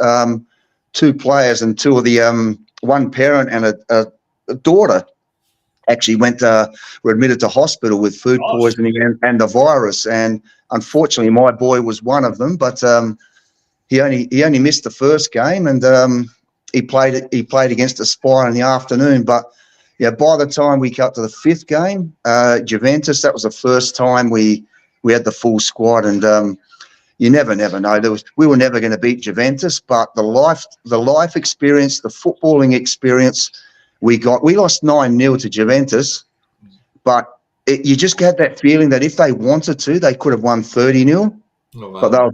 [SPEAKER 7] 2 players and 2 of the one parent and a daughter actually were admitted to hospital with food poisoning and the virus. And unfortunately, my boy was one of them. But he only missed the first game, and he played against Aspire in the afternoon. But yeah, by the time we got to the 5th game, Juventus, that was the first time we had the full squad. And you never know. We were never going to beat Juventus, but the life experience, the footballing experience. We lost 9-0 to Juventus, but you just had that feeling that if they wanted to, they could have won 30-0. Oh, wow. But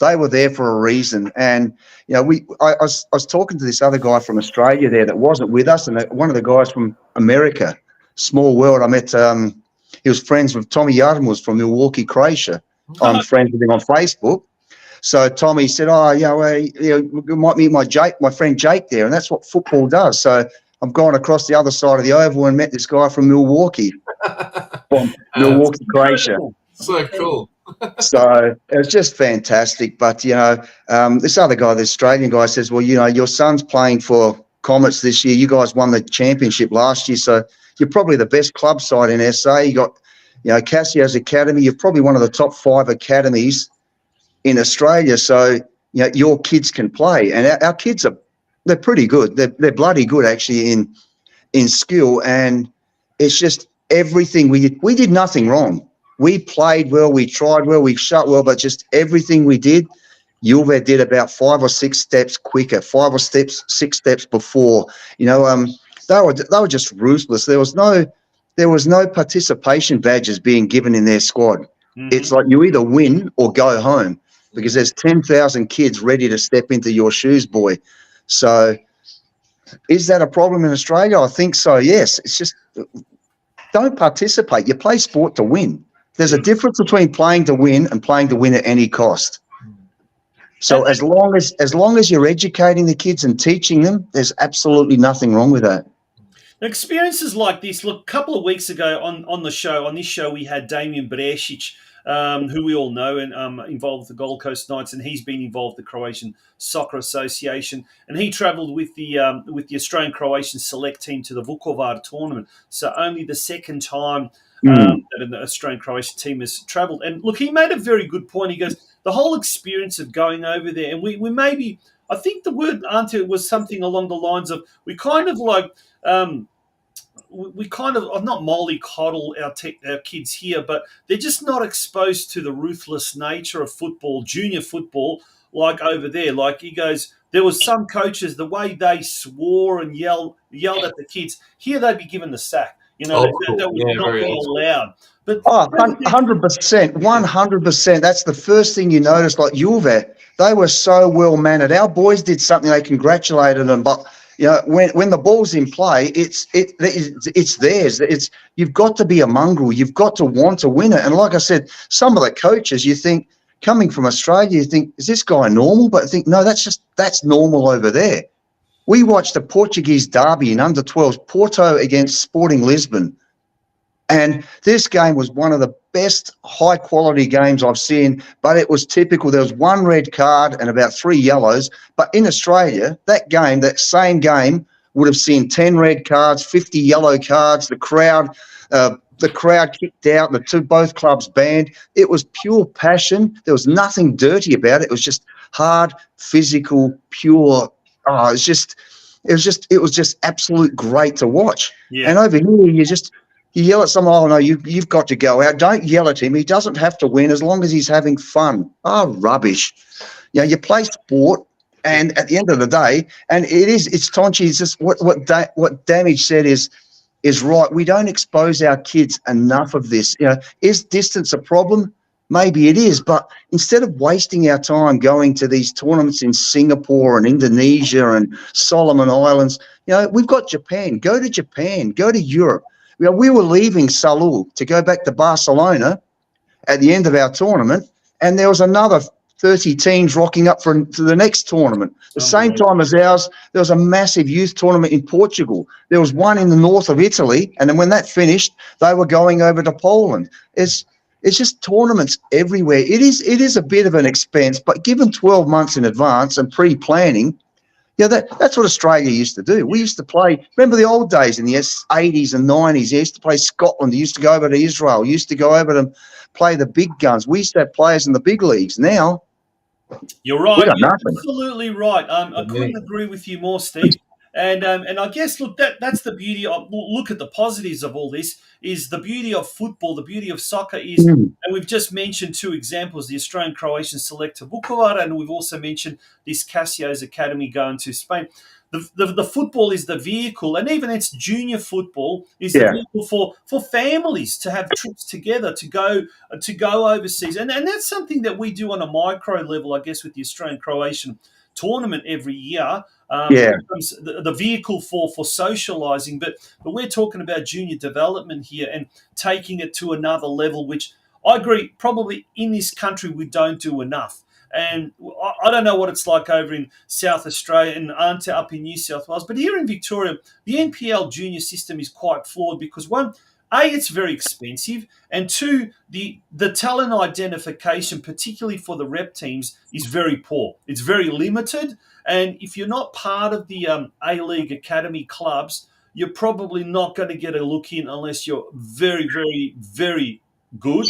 [SPEAKER 7] they were there for a reason. And you know, I was talking to this other guy from Australia there that wasn't with us, and one of the guys from America, small world. I met. He was friends with Tommy Yarmos from Milwaukee, Croatia. I'm friends with him on Facebook. So Tommy said, you might meet my friend Jake there, and that's what football does. So I'm going across the other side of the oval and met this guy from Milwaukee, Milwaukee, Croatia.
[SPEAKER 2] So cool.
[SPEAKER 7] So it was just fantastic. But, you know, this other guy, the Australian guy, says, well, you know, your son's playing for Comets this year. You guys won the championship last year, so you're probably the best club side in SA. You got, you know, Casio's academy. You're probably one of the top 5 academies in Australia. So, you know, your kids can play. And our kids they're pretty good. They're bloody good, actually, in skill. And it's just everything we did. We did nothing wrong. We played well. We tried well. We shot well. But just everything we did, Juve did about 5 or 6 steps quicker, 5 or 6 steps before. You know, they were just ruthless. There was no participation badges being given in their squad. Mm-hmm. It's like you either win or go home, because there's 10,000 kids ready to step into your shoes, boy. So is that a problem in Australia? I think so, yes. It's just don't participate. You play sport to win. There's a difference between playing to win and playing to win at any cost. So as long as you're educating the kids and teaching them, there's absolutely nothing wrong with that.
[SPEAKER 1] Experiences like this. Look, a couple of weeks ago on this show, we had Damien Bresic, who we all know, and involved with the Gold Coast Knights, and he's been involved with the Croatian Soccer Association, and he travelled with the Australian Croatian select team to the Vukovar tournament. So only the second time that an Australian Croatian team has travelled. And look, he made a very good point. He goes, the whole experience of going over there, and we maybe, I think the word Ante was something along the lines of, we kind of like. We kind of not mollycoddle our kids here, but they're just not exposed to the ruthless nature of football, junior football, like over there. Like he goes, there was some coaches, the way they swore and yelled at the kids. Here they'd be given the sack. You know, that would not be allowed. But
[SPEAKER 7] 100%, 100%. That's the first thing you notice. Like Juve, they were so well mannered. Our boys did something, they congratulated them, but. You know, when the ball's in play, it's theirs. You've got to be a mongrel. You've got to want to win it. And like I said, some of the coaches, you think, coming from Australia, you think, is this guy normal? But I think, no, that's normal over there. We watched a Portuguese derby in under-12s, Porto against Sporting Lisbon. And this game was one of the best high-quality games I've seen, but it was typical. There was one red card and about 3 yellows. But in Australia, that same game, would have seen 10 red cards, 50 yellow cards, the crowd kicked out, both clubs banned. It was pure passion. There was nothing dirty about it. It was just hard, physical, pure. It was just absolute great to watch. Yeah. And over here, you yell at someone, oh, no, you've got to go out. Don't yell at him. He doesn't have to win as long as he's having fun. Oh, rubbish. You know, you play sport, and at the end of the day, and it's Tonchi, it's just what Damage said is right. We don't expose our kids enough of this. You know, is distance a problem? Maybe it is, but instead of wasting our time going to these tournaments in Singapore and Indonesia and Solomon Islands, you know, we've got Japan. Go to Japan. Go to Europe. You know, we were leaving Salou to go back to Barcelona at the end of our tournament, and there was another 30 teams rocking up to the next tournament. The same time as ours, there was a massive youth tournament in Portugal. There was one in the north of Italy, and then when that finished, they were going over to Poland. It's just tournaments everywhere. It is a bit of an expense, but given 12 months in advance and pre-planning, yeah, that's what Australia used to do. We used to play, remember the old days in the 80s and 90s, you used to play Scotland, you used to go over to Israel, you used to go over to play the big guns. We used to have players in the big leagues. Now,
[SPEAKER 1] you're right. You're absolutely right. I couldn't agree with you more, Steve. And I guess, look, that's the beauty of, look at the positives of all this, is the beauty of football, the beauty of soccer is, and we've just mentioned 2 examples, the Australian Croatian select to Vukovar, and we've also mentioned this Casio's Academy going to Spain. The football is the vehicle, and even its junior football is the vehicle for families to have trips together to go overseas, and that's something that we do on a micro level, I guess, with the Australian Croatian tournament every year. The vehicle for socialising, but we're talking about junior development here and taking it to another level, which I agree probably in this country we don't do enough. And I don't know what it's like over in South Australia and Ante up in New South Wales, but here in Victoria, the NPL junior system is quite flawed because, one, A, it's very expensive, and 2, the talent identification, particularly for the rep teams, is very poor. It's very limited, and if you're not part of the A-League Academy clubs, you're probably not going to get a look in unless you're very, very, very good,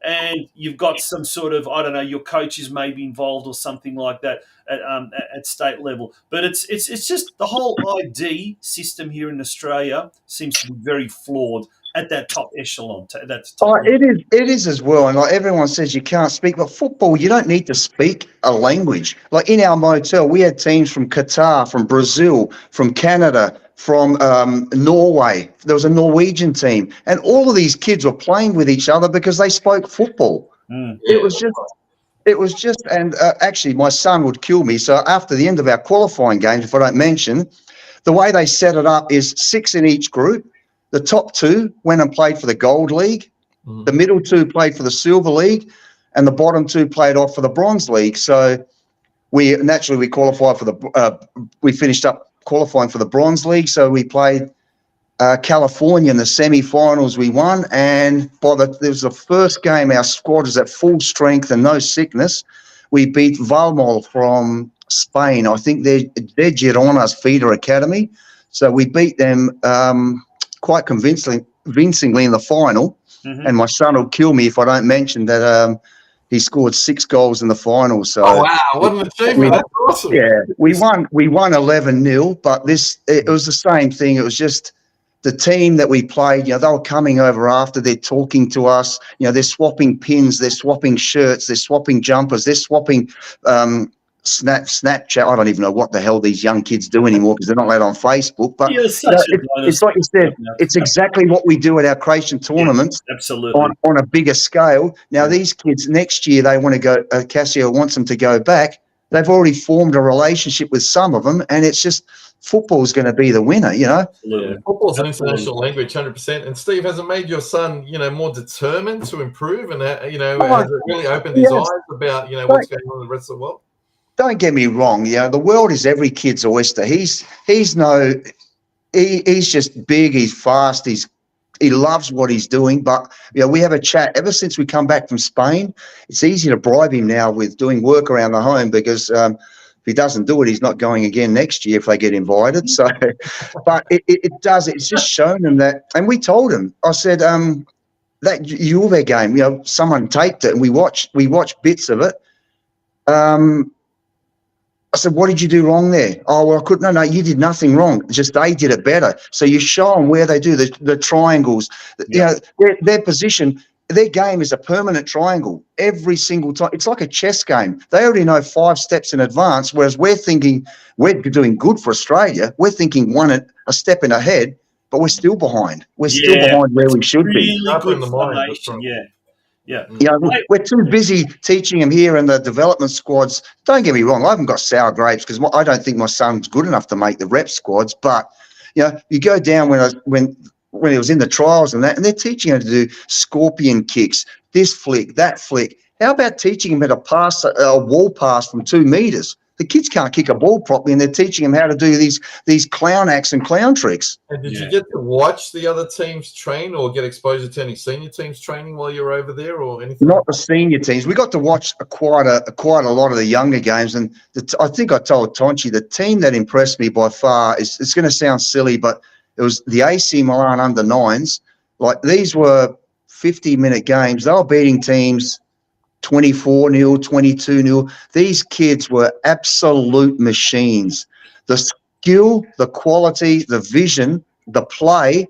[SPEAKER 1] and you've got some sort of, I don't know, your coaches may be involved or something like that at state level. But it's just the whole ID system here in Australia seems to be very flawed at that top echelon.
[SPEAKER 7] It is as well. And like everyone says, you can't speak, but football, you don't need to speak a language. Like in our motel, we had teams from Qatar, from Brazil, from Canada, from Norway. There was a Norwegian team, and all of these kids were playing with each other because they spoke football. It was just, and actually my son would kill me. So after the end of our qualifying games, if I don't mention, the way they set it up is 6 in each group. The top 2 went and played for the Gold League, The middle two played for the Silver League, and the bottom two played off for the Bronze League. So we qualified for we finished up qualifying for the Bronze League. So we played California in the semi-finals. We won, and there was the first game. Our squad was at full strength and no sickness. We beat Valmol from Spain. I think they're Girona's feeder academy. So we beat them quite convincingly in the final. And my son will kill me if I don't mention that he scored 6 goals in the final. So
[SPEAKER 2] wow, what an achievement! That's awesome.
[SPEAKER 7] Yeah, we won 11-0, but it was the same thing. It was just the team that we played. They were coming over after. They're talking to us. They're swapping pins. They're swapping shirts. They're swapping jumpers. They're swapping Snapchat. I don't even know what the hell these young kids do anymore because they're not allowed on Facebook. But it's like you said, it's exactly what we do at our Croatian tournaments.
[SPEAKER 1] Yes, absolutely.
[SPEAKER 7] On a bigger scale. Now, these kids next year, they want to go, Cassio wants them to go back. They've already formed a relationship with some of them, and it's just football's going to be the winner,
[SPEAKER 1] Absolutely.
[SPEAKER 2] Football's an international language, 100%. And Steve, has it made your son, more determined to improve? And, has it really opened his eyes about, what's going on in the rest of the world?
[SPEAKER 7] Don't get me wrong. The world is every kid's oyster. He's just big. He's fast. He loves what he's doing. But we have a chat ever since we come back from Spain. It's easy to bribe him now with doing work around the home because if he doesn't do it, he's not going again next year if they get invited. So, but it does. It's just shown him that. And we told him. I said that Juve game. Someone taped it, and we watched bits of it. I said, what did you do wrong there? Oh, well, I couldn't. No, you did nothing wrong. Just they did it better. So you show them where they do the triangles. Their position, their game is a permanent triangle every single time. It's like a chess game. They already know 5 steps in advance, whereas we're thinking we're doing good for Australia. We're thinking a step in ahead, but we're still behind. We're still behind where we should be.
[SPEAKER 1] Really good formation, Yeah.
[SPEAKER 7] We're too busy teaching him here in the development squads. Don't get me wrong, I haven't got sour grapes because I don't think my son's good enough to make the rep squads. But you go down when he was in the trials and they're teaching him to do scorpion kicks, this flick, that flick. How about teaching him how to pass a wall pass from 2 meters? The kids can't kick a ball properly, and they're teaching them how to do these clown acts and clown tricks.
[SPEAKER 2] And did you get to watch the other teams train or get exposure to any senior teams training while you were over there or anything?
[SPEAKER 7] Not the senior teams. We got to watch quite a lot of the younger games. And I think I told Tonchi, the team that impressed me by far it's going to sound silly, but it was the AC Milan under 9s. Like, these were 50-minute games. They were beating teams 24-0, 22-0. These kids were absolute machines. The skill, the quality, the vision, the play.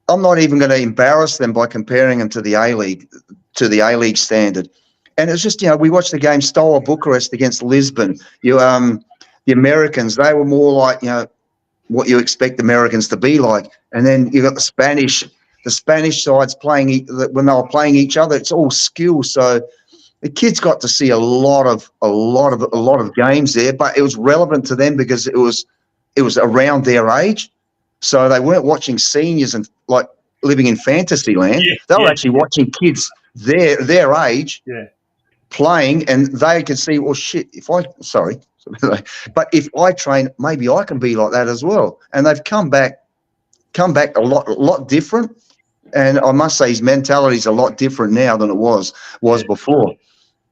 [SPEAKER 7] I'm not even going to embarrass them by comparing them to the A-League standard. And it was just, we watched the game Steaua Bucharest against Lisbon. The Americans, they were more like, what you expect Americans to be like. And then you got the Spanish sides playing when they were playing each other. It's all skill. So the kids got to see a lot of games there, but it was relevant to them because it was around their age. So they weren't watching seniors and like living in fantasy land. They were actually watching kids their age playing, and they could see, well, shit, but if I train, maybe I can be like that as well. And they've come back a lot different. And I must say his mentality is a lot different now than it was before.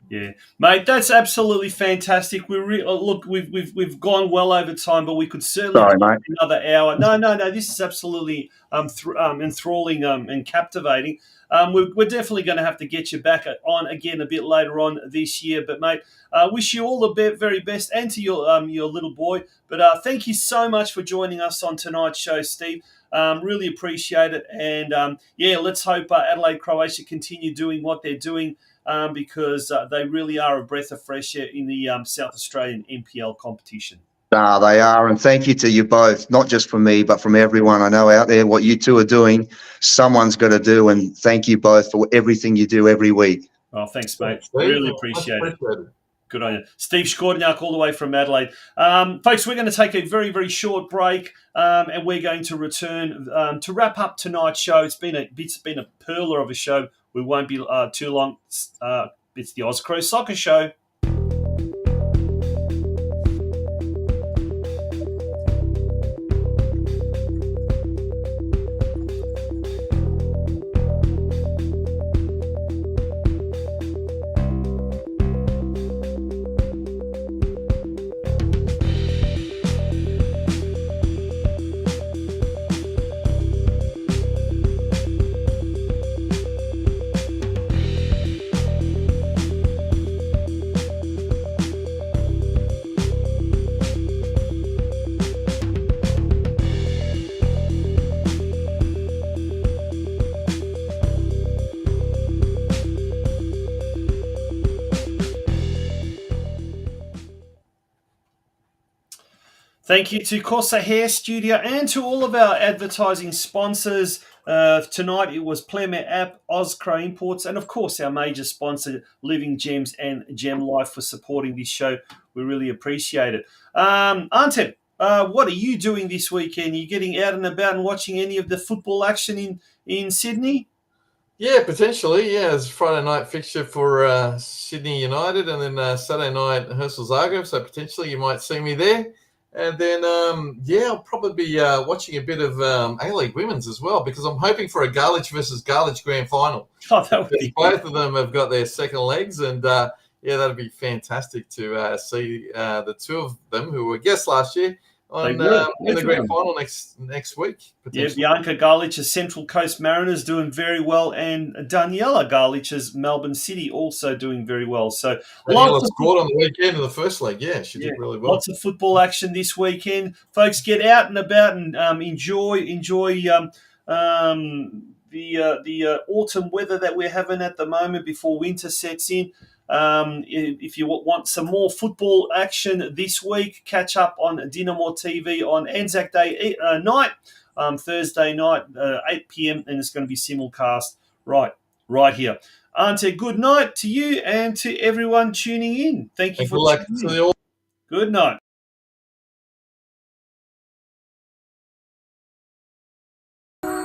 [SPEAKER 1] Yeah, mate, that's absolutely fantastic. Look, we've gone well over time, but we could certainly do another hour. No, this is absolutely enthralling and captivating. We're definitely going to have to get you back on again a bit later on this year. But mate, wish you all the very best, and to your little boy. But thank you so much for joining us on tonight's show, Steve. Really appreciate it. And let's hope Adelaide Croatia continue doing what they're doing because they really are a breath of fresh air in the South Australian NPL competition.
[SPEAKER 7] They are, and thank you to you both, not just from me, but from everyone I know out there. What you two are doing, someone's got to do, and thank you both for everything you do every week.
[SPEAKER 1] Oh, thanks, mate. Really appreciate it. Good on you. Steve SKORNJAK all the way from Adelaide. Folks, we're going to take a very, very short break and we're going to return to wrap up tonight's show. It's been a perler of a show. We won't be too long. It's the OzCro Soccer Show. Thank you to Corsa Hair Studio and to all of our advertising sponsors. Tonight it was Pleme App, OzCro Imports, and of course our major sponsor, Living Gems and Gem Life, for supporting this show. We really appreciate it. Ante, what are you doing this weekend? Are you getting out and about and watching any of the football action in Sydney?
[SPEAKER 2] Yeah, potentially. Yeah, it's a Friday night fixture for Sydney United, and then Saturday night Herschel Zagreb. So potentially you might see me there. And then, I'll probably be watching a bit of A-League Women's as well, because I'm hoping for a Garlich versus Garlich grand final.
[SPEAKER 1] Oh, that would be
[SPEAKER 2] both of them have got their second legs, and that'd be fantastic to see the two of them who were guests last year in the grand final next week.
[SPEAKER 1] Yeah, Bianca Garlich's Central Coast Mariners doing very well, and Daniela Garlich's Melbourne City also doing very well. So
[SPEAKER 2] Daniela scored on the weekend in the first leg. Yeah, she did really well.
[SPEAKER 1] Lots of football action this weekend, folks. Get out and about and enjoy the autumn weather that we're having at the moment before winter sets in. If you want some more football action this week, catch up on Dinamo TV on Anzac Day night, Thursday night, 8 p.m, and it's going to be simulcast right here. Ante, good night to you and to everyone tuning in. Thank you for tuning in. Good night.